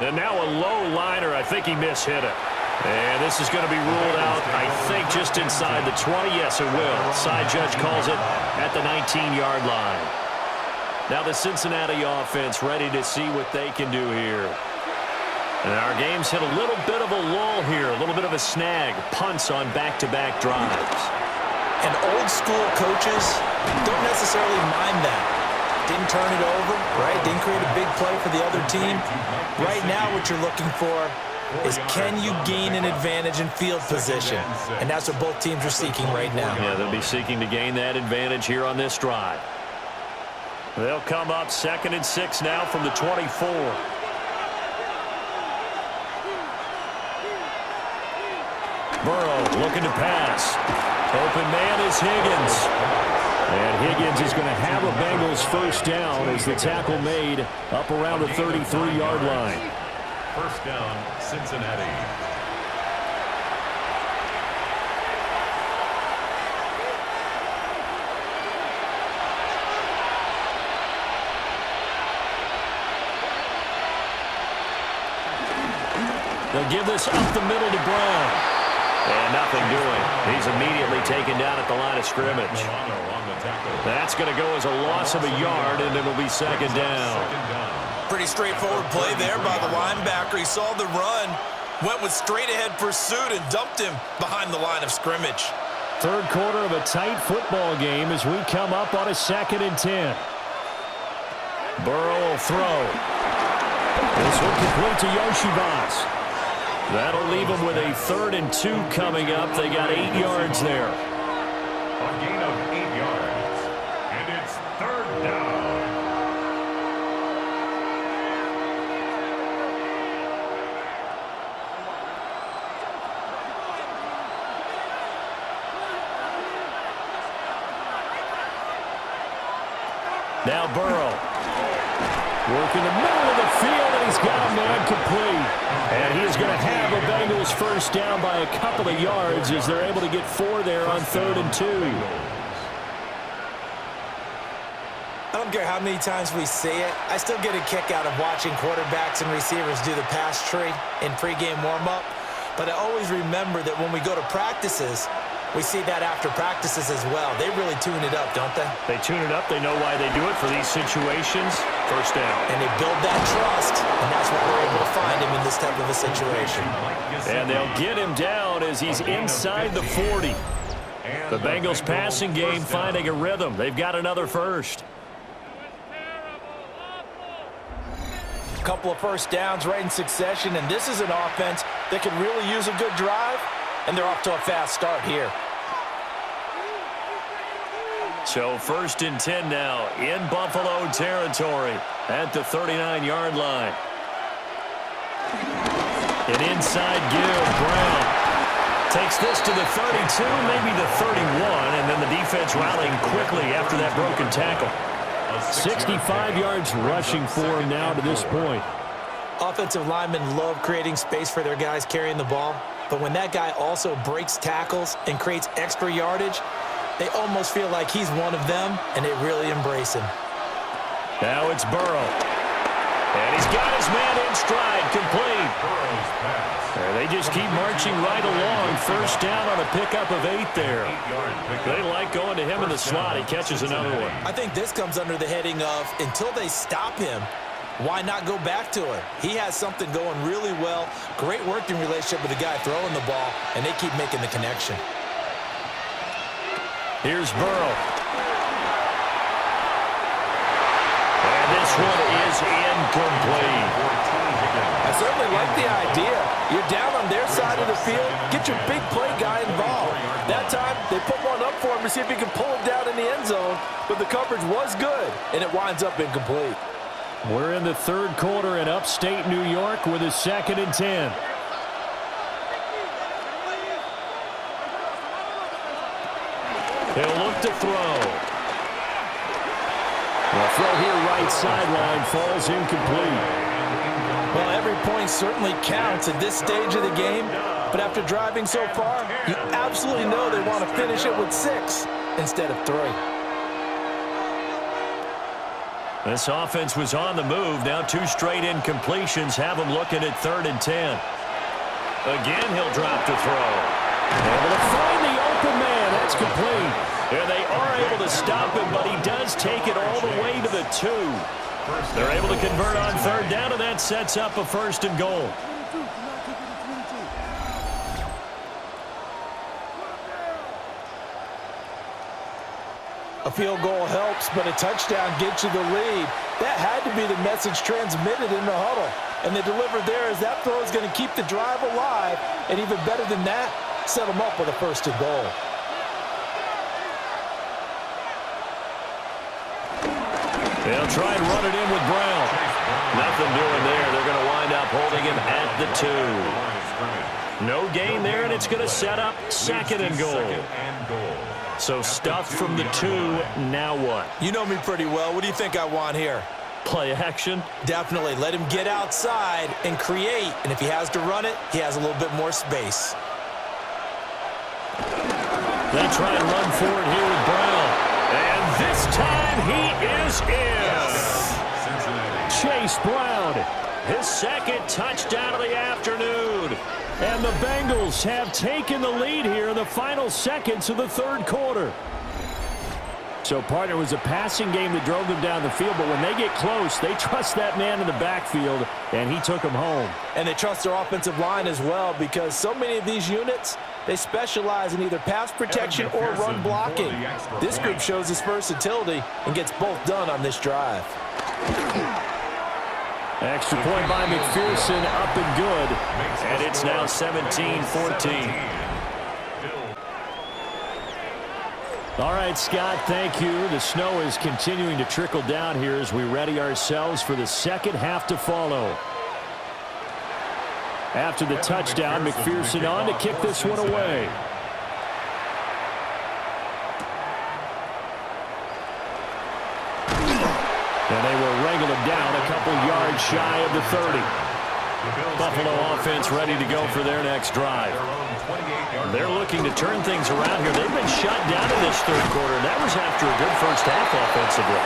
And now a low liner. I think he mishit it. And this is going to be ruled out, I think, just inside the 20. Yes, it will. Side judge calls it at the 19-yard line. Now the Cincinnati offense ready to see what they can do here. And our game's hit a little bit of a lull here, a little bit of a snag. Punts on back-to-back drives. And old-school coaches don't necessarily mind that. Didn't turn it over, right? Didn't create a big play for the other team. Right now what you're looking for is, can you gain an advantage in field position? And that's what both teams are seeking right now. Yeah, they'll be seeking to gain that advantage here on this drive. They'll come up 2nd and 6 now from the 24. Burrow looking to pass. Open man is Higgins. And Higgins is going to have a Bengals 1st down as the tackle made up around the 33-yard line. 1st down, Cincinnati. They'll give this up the middle to Brown. And nothing doing. He's immediately taken down at the line of scrimmage. That's going to go as a loss of a yard, and it'll be 2nd down. Pretty straightforward play there by the linebacker. He saw the run, went with straight-ahead pursuit, and dumped him behind the line of scrimmage. 3rd quarter of a tight football game as we come up on a 2nd and 10. Burrow will throw. This will complete to Yoshivas. That'll leave them with a 3rd and 2 coming up. They got 8 yards there. A gain of 8 yards. And it's 3rd down. Now Burrow. Working the middle of the field, and he's got a man complete. And he is going to have a Bengals first down by a couple of yards as they're able to get 4 there on 3rd and 2. I don't care how many times we see it. I still get a kick out of watching quarterbacks and receivers do the pass tree in pregame warm-up. But I always remember that when we go to practices, we see that after practices as well. They really tune it up, don't they? They tune it up. They know why they do it for these situations. First down. And they build that trust, and that's why they're able to find him in this type of a situation. And they'll get him down as he's inside the 40. The Bengals passing game finding a rhythm. They've got another first. Couple of first downs right in succession, and this is an offense that can really use a good drive, and they're off to a fast start here. So 1st and 10 now in Buffalo territory at the 39-yard line. An inside give. Brown takes this to the 32, maybe the 31, and then the defense rallying quickly after that broken tackle. 65 yards rushing for him now to this point. Offensive linemen love creating space for their guys carrying the ball, but when that guy also breaks tackles and creates extra yardage, they almost feel like he's one of them, and they really embrace him. Now it's Burrow. And he's got his man in stride, complete. They just keep marching right along. First down on a pickup of 8 there. They like going to him in the slot. He catches another one. I think this comes under the heading of, until they stop him, why not go back to him? He has something going really well. Great working relationship with the guy throwing the ball, and they keep making the connection. Here's Burrow. And this one is incomplete. I certainly like the idea. You're down on their side of the field. Get your big play guy involved. That time, they put one up for him to see if he can pull it down in the end zone. But the coverage was good, and it winds up incomplete. We're in the 3rd quarter in upstate New York with a 2nd and 10. He'll look to throw. The throw here right sideline falls incomplete. Well, every point certainly counts at this stage of the game, but after driving so far, you absolutely know they want to finish it with 6 instead of 3. This offense was on the move. Now 2 straight incompletions have him looking at 3rd and 10. Again, he'll drop to throw. Able to find the open man. That's complete. And they are able to stop him, but he does take it all the way to the 2. They're able to convert on 3rd down, and that sets up a 1st and goal. A field goal helps, but a touchdown gets you the lead. That had to be the message transmitted in the huddle. And they delivered there as that throw is going to keep the drive alive. And even better than that, set them up with a 1st and goal. They'll try and run it in with Brown. Nothing doing there. They're going to wind up holding him at the 2. No gain there, and it's going to set up 2nd and goal. So stuff from the 2. Now what? You know me pretty well. What do you think I want here? Play action? Definitely. Let him get outside and create. And if he has to run it, he has a little bit more space. They try and run forward here with Brown. And this time he is in. Chase Brown, his 2nd touchdown of the afternoon. And the Bengals have taken the lead here in the final seconds of the 3rd quarter. So, partner, it was a passing game that drove them down the field, but when they get close, they trust that man in the backfield, and he took them home. And they trust their offensive line as well, because so many of these units, they specialize in either pass protection or run blocking. This group shows its versatility and gets both done on this drive. Extra point by McPherson, up and good. And it's now 17-14. All right, Scott, thank you. The snow is continuing to trickle down here as we ready ourselves for the 2nd half to follow. After the touchdown, McPherson on to kick this one away. And they will wrangle him down a couple yards shy of the 30. Buffalo offense ready to go for their next drive. They're looking to turn things around here. They've been shut down in this third quarter, and that was after a good first half offensively.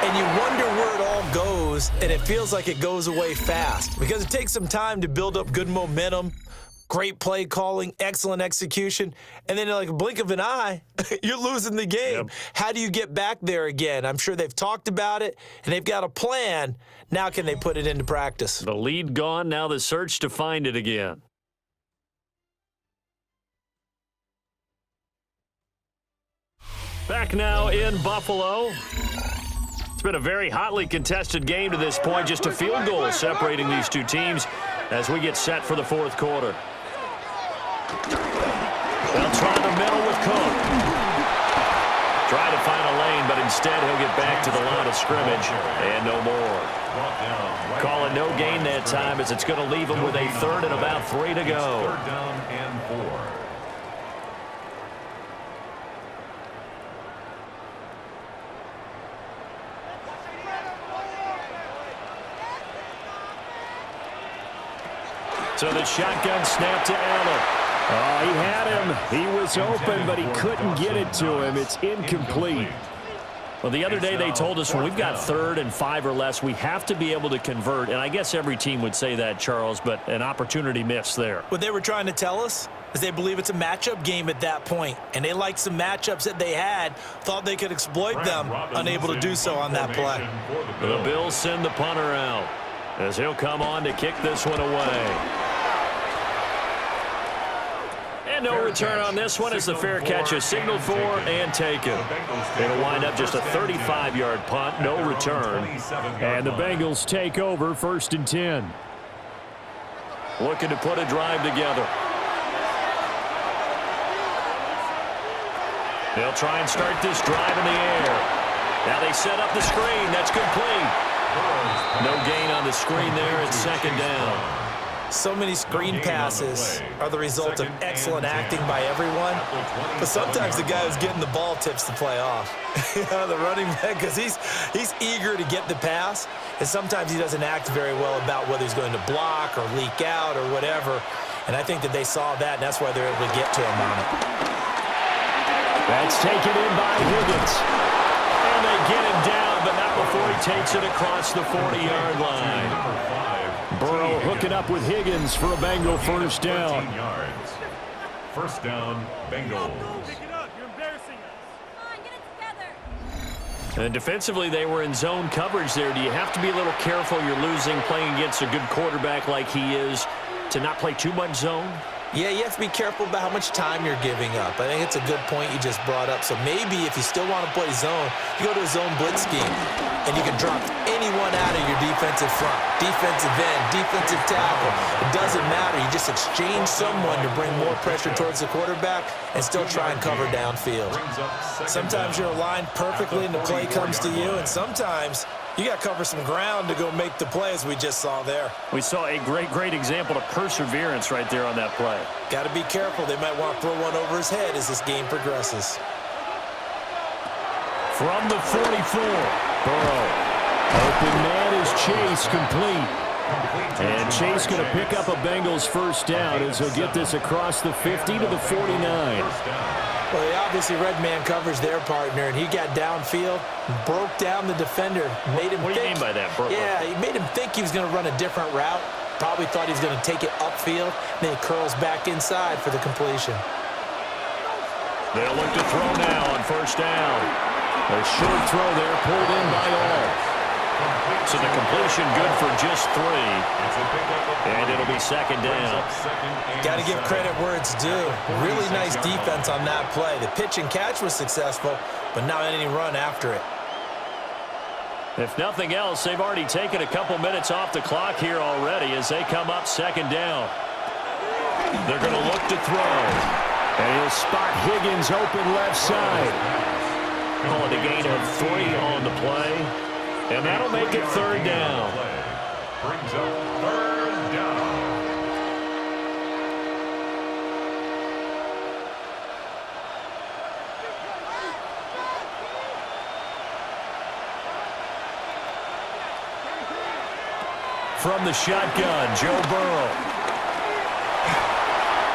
And you wonder where it all goes, and it feels like it goes away fast because it takes some time to build up good momentum, great play calling, excellent execution, and then like a blink of an eye, you're losing the game. Yep. How do you get back there again? I'm sure they've talked about it, and they've got a plan. Now can they put it into practice? The lead gone, now the search to find it again. Back now in Buffalo. It's been a very hotly contested game to this point. Just a field goal separating these two teams as we get set for the fourth quarter. They'll try the middle with Cook. Try to find a lane, but instead he'll get back to the line of scrimmage and no more. Call it no gain that time as it's going to leave him with a third and about 3 to go. Third down and 4. So the shotgun snap to Allen. Oh, he had him. He was open, but he couldn't get it to him. It's incomplete. Well, the other day they told us when we've got 3rd and 5 or less, we have to be able to convert. And I guess every team would say that, Charles, but an opportunity missed there. What they were trying to tell us is they believe it's a matchup game at that point, and they liked some matchups that they had, thought they could exploit them, unable to do so on that play. The Bills send the punter out as he'll come on to kick this one away. And no return on this one as the fair catch is signaled for and taken. It'll wind up just a 35-yard punt, no return. And the Bengals take over 1st and 10. Looking to put a drive together. They'll try and start this drive in the air. Now they set up the screen. That's complete. No gain on the screen there. It's 2nd down. So many screen passes are the result of excellent acting by everyone. But sometimes the guy who's getting the ball tips the play off. The running back, because he's eager to get the pass. And sometimes he doesn't act very well about whether he's going to block or leak out or whatever. And I think that they saw that, and that's why they're able to get to him on it. That's taken in by Higgins. And they get him down, but not before he takes it across the 40-yard line. Burrow hooking up with Higgins for a Bengal first down. 14 yards. First down, Bengals. And defensively, they were in zone coverage there. Do you have to be a little careful? You're losing, playing against a good quarterback like he is, to not play too much zone? Yeah, you have to be careful about how much time you're giving up. I think it's a good point you just brought up. So maybe if you still want to play zone, you go to a zone blitz scheme, and you can drop anyone out of your defensive front, defensive end, defensive tackle. It doesn't matter. You just exchange someone to bring more pressure towards the quarterback and still try and cover downfield. Sometimes you're aligned perfectly and the play comes to you, and sometimes you got to cover some ground to go make the play, as we just saw there. We saw a great example of perseverance right there on that play. Got to be careful. They might want to throw one over his head as this game progresses. From the 44, Burrow. Open man is Chase, complete. And Chase going to pick up a Bengals first down as he'll get this across the 50 to the 49. Well, he obviously read man coverage their partner, and he got downfield, broke down the defender, made him What do you mean by that, Burrow? Yeah, he made him think he was going to run a different route. Probably thought he was going to take it upfield, then he curls back inside for the completion. They'll look to throw now on first down. A short throw there, pulled in by all. So the completion good for just 3. And it'll be 2nd down. Got to give credit where it's due. Really nice defense on that play. The pitch and catch was successful, but not any run after it. If nothing else, they've already taken a couple minutes off the clock here already as they come up 2nd down. They're going to look to throw. And he'll spot Higgins open left side. Call it a gain of 3 on the play. And that'll make it 3rd down. Brings up 3rd down. from the shotgun, Joe Burrow.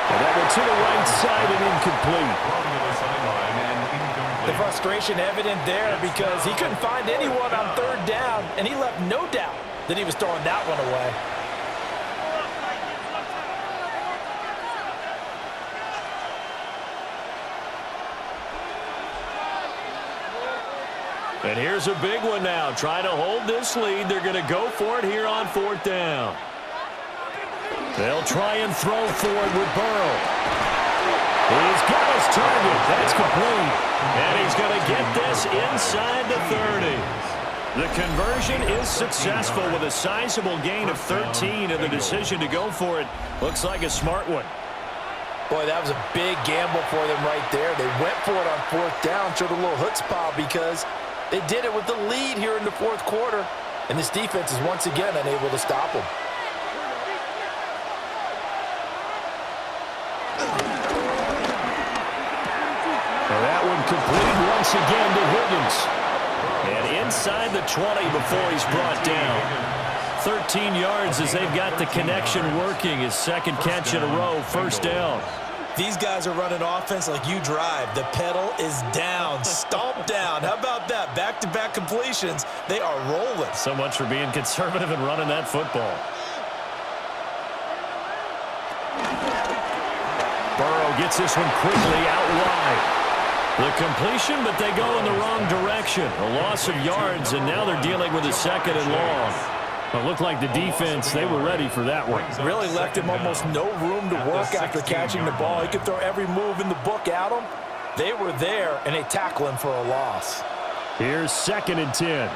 And that one to the right side and incomplete. The frustration evident there because he couldn't find anyone on third down, and he left no doubt that he was throwing that one away. And here's a big one now. Trying to hold this lead. They're going to go for it here on fourth down. They'll try and throw for it with Burrow. He's got his target. That's complete. And he's going to get this inside the 30. The conversion is successful with a sizable gain of 13, and the decision to go for it looks like a smart one. Boy, that was a big gamble for them right there. They went for it on fourth down, showed a little chutzpah because they did it with the lead here in the fourth quarter, and this defense is once again unable to stop them. And that one complete once again to Higgins. And inside the 20 before he's brought down. 13 yards as they've got the connection working. His second catch in a row, first down. These guys are running offense like you drive. The pedal is down, stomp down. How about that? Back-to-back completions. They are rolling. So much for being conservative and running that football. Burrow gets this one quickly out wide. The completion, but they go in the wrong direction. A loss of yards, and now they're dealing with a second and long. It looked like the defense, they were ready for that one. Really left him almost no room to work after catching the ball. He could throw every move in the book at him. They were there, and they tackle him for a loss. Here's 2nd and 10.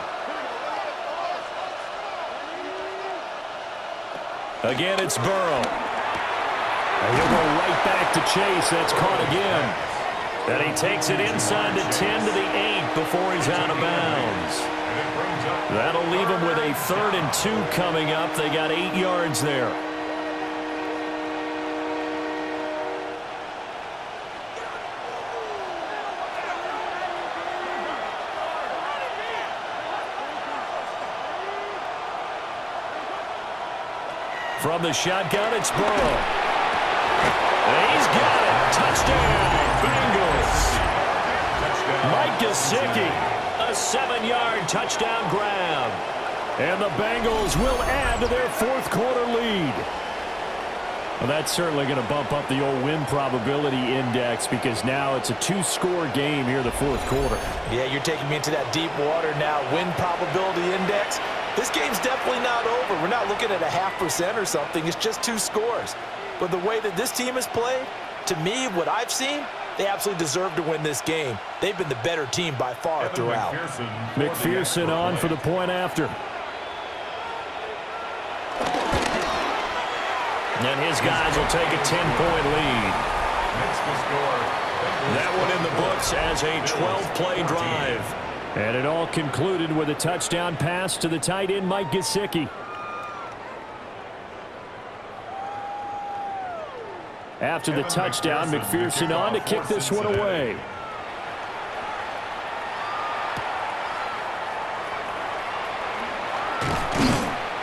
Again, it's Burrow. And he'll go right back to Chase. That's caught again. And he takes it inside the 10 to the 8 before he's out of bounds. That'll leave him with a 3rd and 2 coming up. They got 8 yards there. From the shotgun, it's Burrow. And he's got it. Touchdown, Bengals. Mike Gesicki, a 7-yard touchdown grab. And the Bengals will add to their fourth quarter lead. Well, that's certainly going to bump up the old win probability index because now it's a 2-score game here in the fourth quarter. Yeah, you're taking me into that deep water now. Win probability index. This game's definitely not over. We're not looking at a 0.5% or something. It's just 2 scores. But the way that this team has played, to me, what I've seen, they absolutely deserve to win this game. They've been the better team by far throughout. McPherson on for the point after. And his guys will take a 10-point lead. That one in the books as a 12-play drive. And it all concluded with a touchdown pass to the tight end, Mike Gesicki. After the touchdown, McPherson on to kick this one away.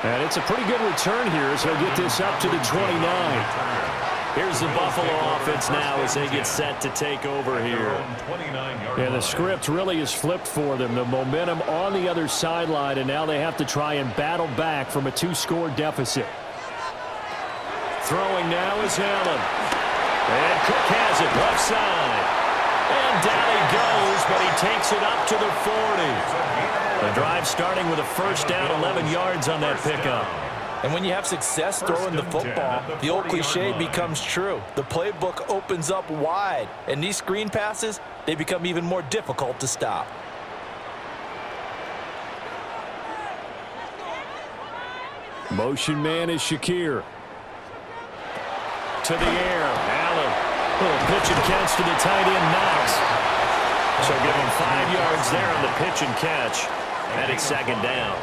And it's a pretty good return here as he'll get this up to the 29. Here's the Buffalo offense now as they get set to take over here. And the script really is flipped for them. The momentum on the other sideline, and now they have to try and battle back from a 2-score deficit. Throwing now is Allen. And Cook has it left side. And down he goes, but he takes it up to the 40. The drive starting with a first down, 11 yards on that pickup. And when you have success throwing the football, the old cliche becomes true. The playbook opens up wide, and these screen passes, they become even more difficult to stop. Motion man is Shakir. To the air, Allen. Little pitch and catch to the tight end, Knox. So give him 5 yards there on the pitch and catch. And it's second down.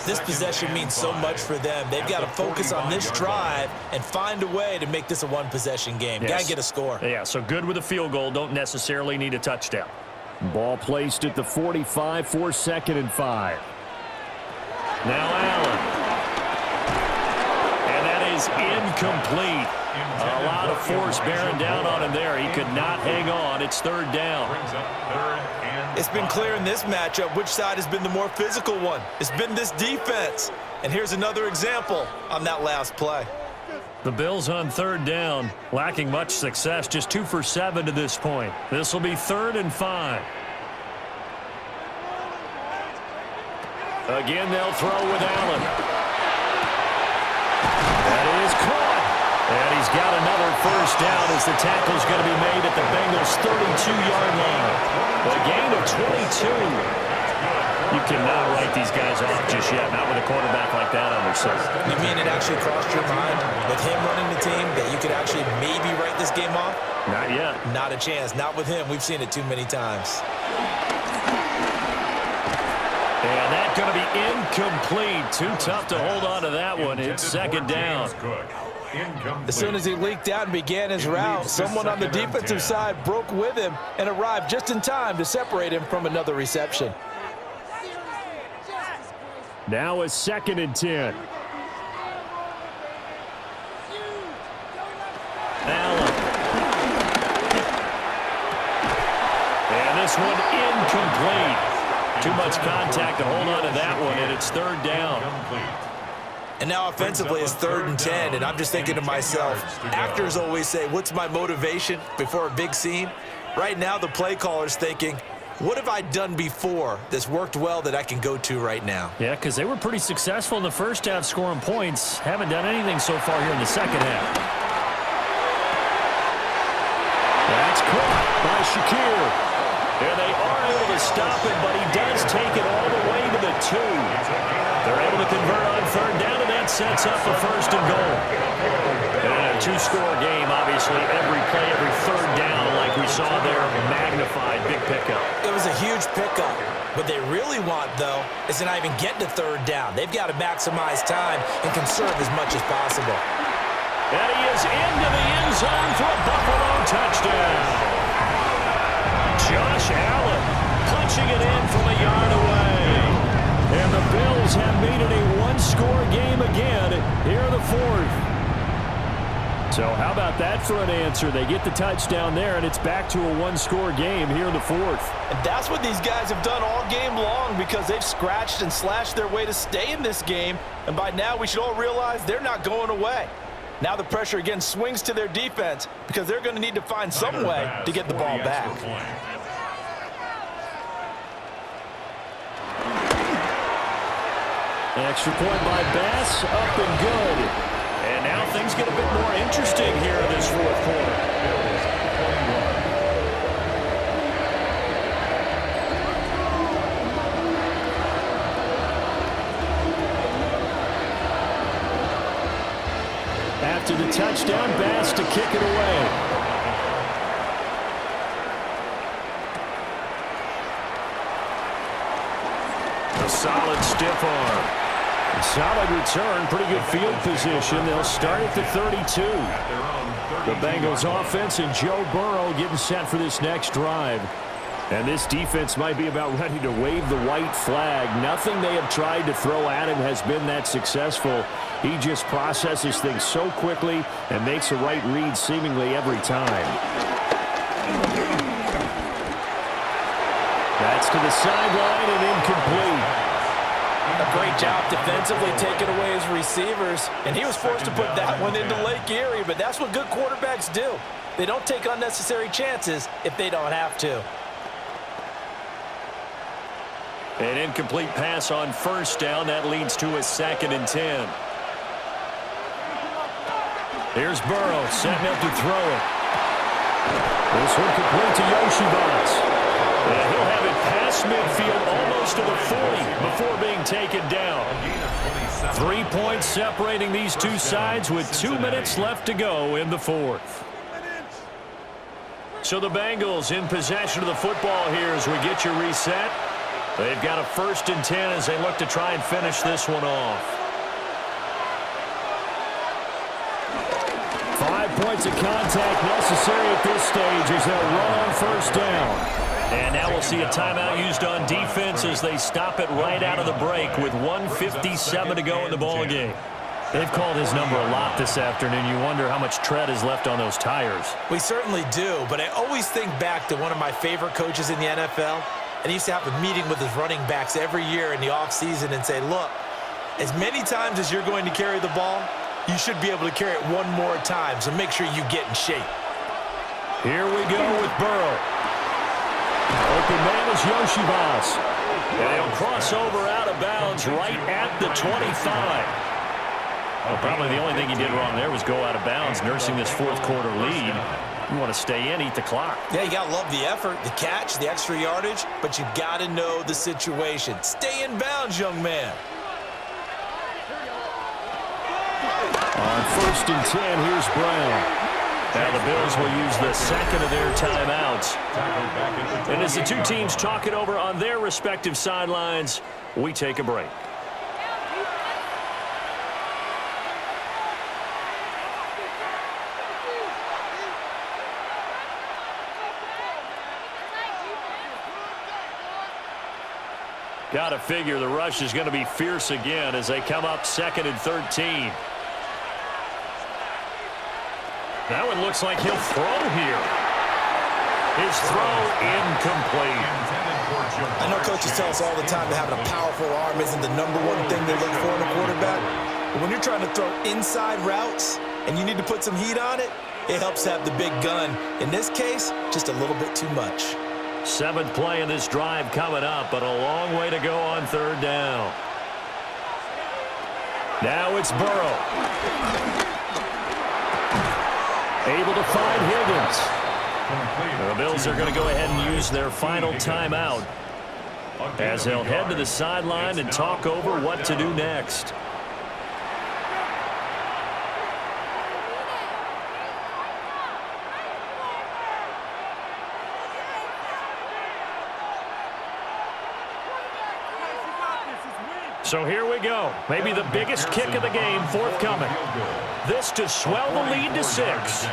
This possession means so much for them. They've got to focus on this drive and find a way to make this a one-possession game. Yes. Got to get a score. Yeah, so good with a field goal. Don't necessarily need a touchdown. Ball placed at the 45 for 2nd and 5. Now Allen. is incomplete. A lot of force bearing down on him there. He could not hang on. It's third down. It's been clear in this matchup which side has been the more physical one. It's been this defense. And here's another example on that last play. The Bills on third down, lacking much success, just 2 for 7 to this point. This will be 3rd and 5. Again, they'll throw with Allen. That is caught. And he's got another first down as the tackle's going to be made at the Bengals' 32-yard line. A gain of 22. You cannot write these guys off just yet, not with a quarterback like that on their side. You mean it actually crossed your mind with him running the team that you could actually maybe write this game off? Not yet. Not a chance. Not with him. We've seen it too many times. And that's going to be incomplete. Too tough to hold on to that one. It's second down. As soon as he leaked out and began his route, someone on the defensive side broke with him and arrived just in time to separate him from another reception. Now a 2nd and 10. Allen. And this one incomplete. Too much contact to hold on to that one, and it's third down. And now offensively it's 3rd and 10, and I'm just thinking to myself, actors always say, what's my motivation before a big scene? Right now the play caller's thinking, what have I done before that's worked well that I can go to right now? Yeah, because they were pretty successful in the first half scoring points. Haven't done anything so far here in the second half. That's caught by Shakir. And they are able to stop him, but he does take it all the way to the 2. They're able to convert on third down, and that sets up a 1st and goal. And a 2-score game, obviously, every play, every third down, like we saw there, magnified, big pickup. It was a huge pickup. What they really want, though, is to not even get to third down. They've got to maximize time and conserve as much as possible. And he is into the end zone for a Buffalo touchdown. Josh Allen punching it in from a yard away. And the Bills have made it a 1-score game again here in the 4th. So how about that for an answer? They get the touchdown there, and it's back to a 1-score game here in the 4th. And that's what these guys have done all game long because they've scratched and slashed their way to stay in this game. And by now we should all realize they're not going away. Now the pressure again swings to their defense because they're going to need to find some way to get the ball back. Extra point by Bass, up and good. And now things get a bit more interesting here in this 4th quarter. After the touchdown, Bass to kick it away. A solid stiff arm. Solid return, pretty good field position. They'll start at the 32. The Bengals offense and Joe Burrow getting set for this next drive. And this defense might be about ready to wave the white flag. Nothing they have tried to throw at him has been that successful. He just processes things so quickly and makes a right read seemingly every time. That's to the sideline and incomplete. A great job defensively taking away his receivers, and he was forced to put that one into Lake Erie, but that's what good quarterbacks do. They don't take unnecessary chances if they don't have to. An incomplete pass on first down. That leads to a 2nd and 10. Here's Burrow setting up to throw it. This one complete to Yoshibas. And he'll have it past midfield almost to the 40 before being taken down. 3 points separating these two sides with 2 minutes left to go in the 4th. So the Bengals in possession of the football here as we get you reset. They've got a 1st and 10 as they look to try and finish this one off. 5 points of contact necessary at this stage as they'll run on first down. And now we'll see a timeout used on defense as they stop it right out of the break with 1:57 to go in the ball game. They've called his number a lot this afternoon. You wonder how much tread is left on those tires. We certainly do, but I always think back to one of my favorite coaches in the NFL, and he used to have a meeting with his running backs every year in the offseason and say, look, as many times as you're going to carry the ball, you should be able to carry it one more time, so make sure you get in shape. Here we go with Burrow. Open man is Yoshivas. And he'll cross over out of bounds right at the 25. Well, probably the only thing he did wrong there was go out of bounds, nursing this fourth quarter lead. You want to stay in, eat the clock. Yeah, you got to love the effort, the catch, the extra yardage, but you got to know the situation. Stay in bounds, young man. On 1st and 10, here's Brown. Now the Bills will use the second of their timeouts. And as the two teams talk it over on their respective sidelines, we take a break. Got to figure the rush is going to be fierce again as they come up 2nd and 13. Now it looks like he'll throw here. His throw incomplete. I know coaches tell us all the time that having a powerful arm isn't the number one thing they look for in a quarterback. But when you're trying to throw inside routes and you need to put some heat on it, it helps to have the big gun. In this case, just a little bit too much. 7th play in this drive coming up, but a long way to go on 3rd down. Now it's Burrow. Able to find Higgins. The Bills are going to go ahead and use their final timeout as they'll head to the sideline and talk over what to do next. So here we go. Maybe the biggest kick of the game forthcoming. This to swell the lead to 6.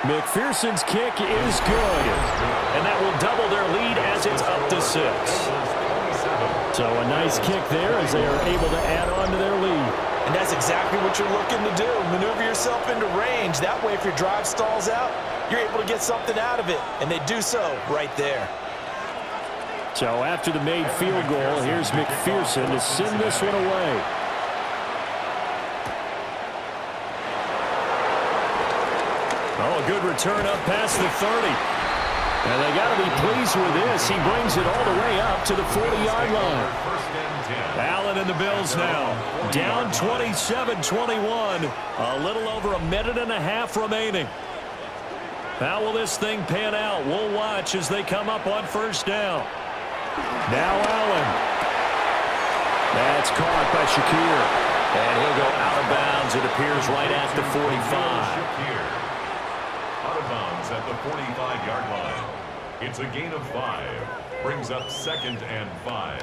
McPherson's kick is good. And that will double their lead as it's up to 6. So a nice kick there as they are able to add on to their lead. And that's exactly what you're looking to do. Maneuver yourself into range. That way, if your drive stalls out, you're able to get something out of it. And they do so right there. So after the made field goal, here's McPherson to send this one away. Oh, a good return up past the 30. And they got to be pleased with this. He brings it all the way up to the 40-yard line. Allen and the Bills now down 27-21. A little over a minute and a half remaining. How will this thing pan out? We'll watch as they come up on 1st down. Now Allen. That's caught by Shakir. And he'll go out of bounds. It appears right at the 45. Out of bounds at the 45-yard line. It's a gain of 5. Brings up 2nd and 5.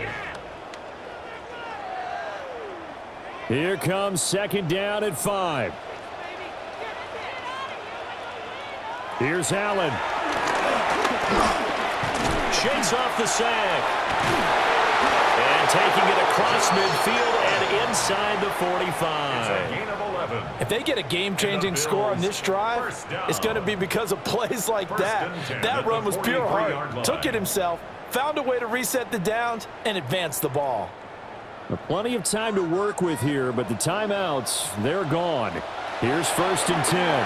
Here comes 2nd down at 5. Here's Allen. Shakes off the sack. And taking it across midfield and inside the 45. If they get a game-changing score on this drive, it's going to be because of plays like that. That run was pure heart. Took it himself, found a way to reset the downs, and advance the ball. Plenty of time to work with here, but the timeouts, they're gone. Here's 1st and 10.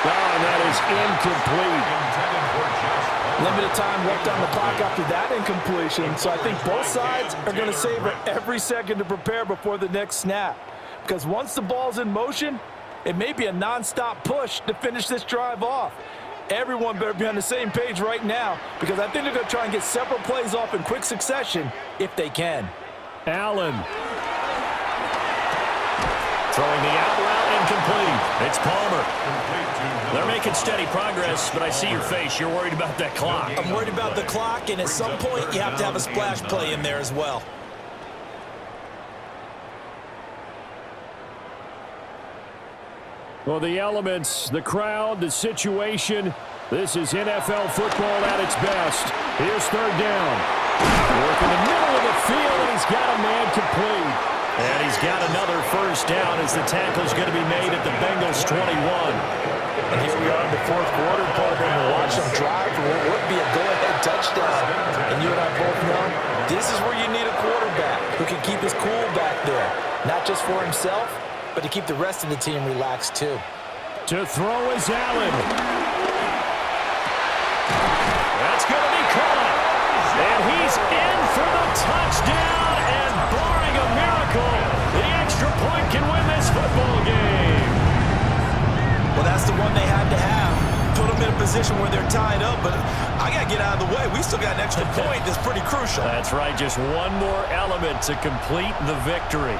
Oh, and that is incomplete. Limited time left on the clock after that incompletion, so I think both sides are going to savor every second to prepare before the next snap. Because once the ball's in motion, it may be a non-stop push to finish this drive off. Everyone better be on the same page right now, because I think they're going to try and get several plays off in quick succession if they can. Allen. Throwing the out route incomplete. It's Palmer. They're making steady progress, but I see your face. You're worried about that clock. I'm worried about the clock, and at some point, you have to have a splash play in there as well. Well, the elements, the crowd, the situation, this is NFL football at its best. Here's 3rd down. Work in the middle of the field, and he's got a man complete. he's got another first down as the tackle's going to be made at the Bengals 21. And here we are in the fourth quarter, Porter, and watch them drive for what would be a go-ahead touchdown. And you and I both know this is where you need a quarterback who can keep his cool back there, not just for himself, but to keep the rest of the team relaxed too. To throw is Allen. That's going to be caught. And he's in for the touchdown. And barring a miracle, the extra point can win this football game. Well, that's the one they had to have. Put them in a position where they're tied up, but I got to get out of the way. We still got an extra point that's pretty crucial. That's right, just one more element to complete the victory.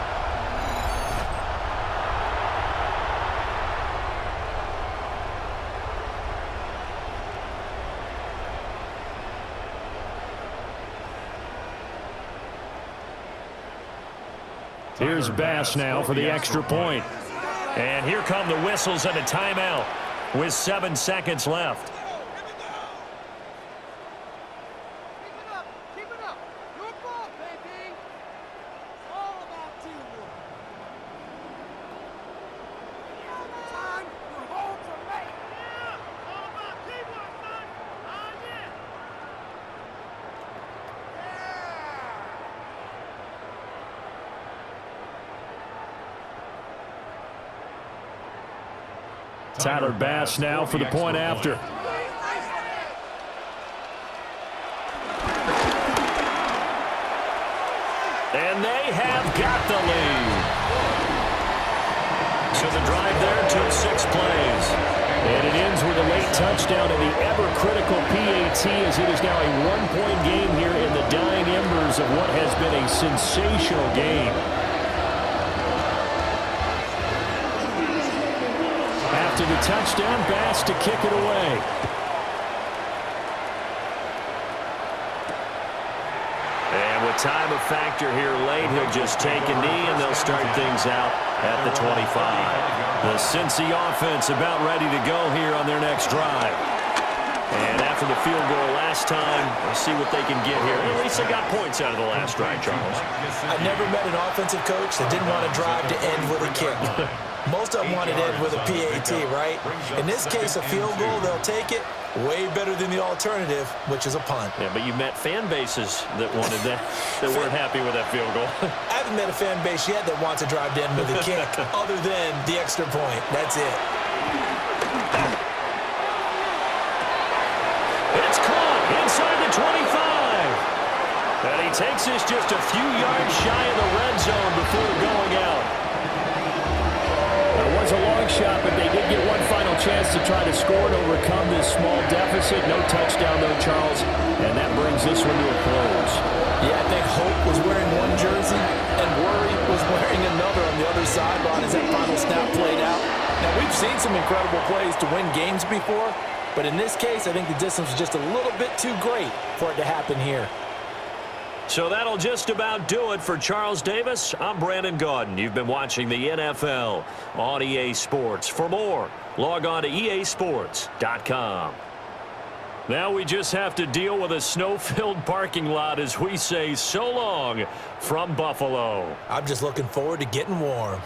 Here's Bass now for the extra point. And here come the whistles and a timeout with 7 seconds left. Keep it up. Your ball, baby. It's all about teamwork. Time for home to make. Yeah, all about teamwork, son. Yeah. Tyler Bass now for the point after. And they have got the lead. So the drive there took 6 plays. And it ends with a late touchdown and the ever-critical PAT as it is now a 1-point game here in the dying embers of what has been a sensational game. After the touchdown, Bass to kick it away. And with time of factor here late, he'll just take a knee and they'll start things out at the 25. The Cincy offense about ready to go here on their next drive. And after the field goal last time, we'll see what they can get here. At least they got points out of the last drive, Charles. I never met an offensive coach that didn't want to drive to end with a kick. Most of them wanted to end with a PAT, right? In this case, a field goal, they'll take it. Way better than the alternative, which is a punt. Yeah, but you met fan bases that wanted that, that weren't happy with that field goal. I haven't met a fan base yet that wants to drive to end with a kick, other than the extra point. That's it. It's caught inside the 25. And he takes this just a few yards shy of the red zone before going out. It was a long shot, but they did get one final chance to try to score and overcome this small deficit. No touchdown, though, Charles. And that brings this one to a close. Yeah, I think Hope was wearing one jersey and Worry was wearing another on the other sideline as that final snap played out. Now, we've seen some incredible plays to win games before, but in this case, I think the distance was just a little bit too great for it to happen here. So that'll just about do it for Charles Davis. I'm Brandon Gaudin. You've been watching the NFL on EA Sports. For more, log on to easports.com. Now we just have to deal with a snow-filled parking lot as we say so long from Buffalo. I'm just looking forward to getting warm.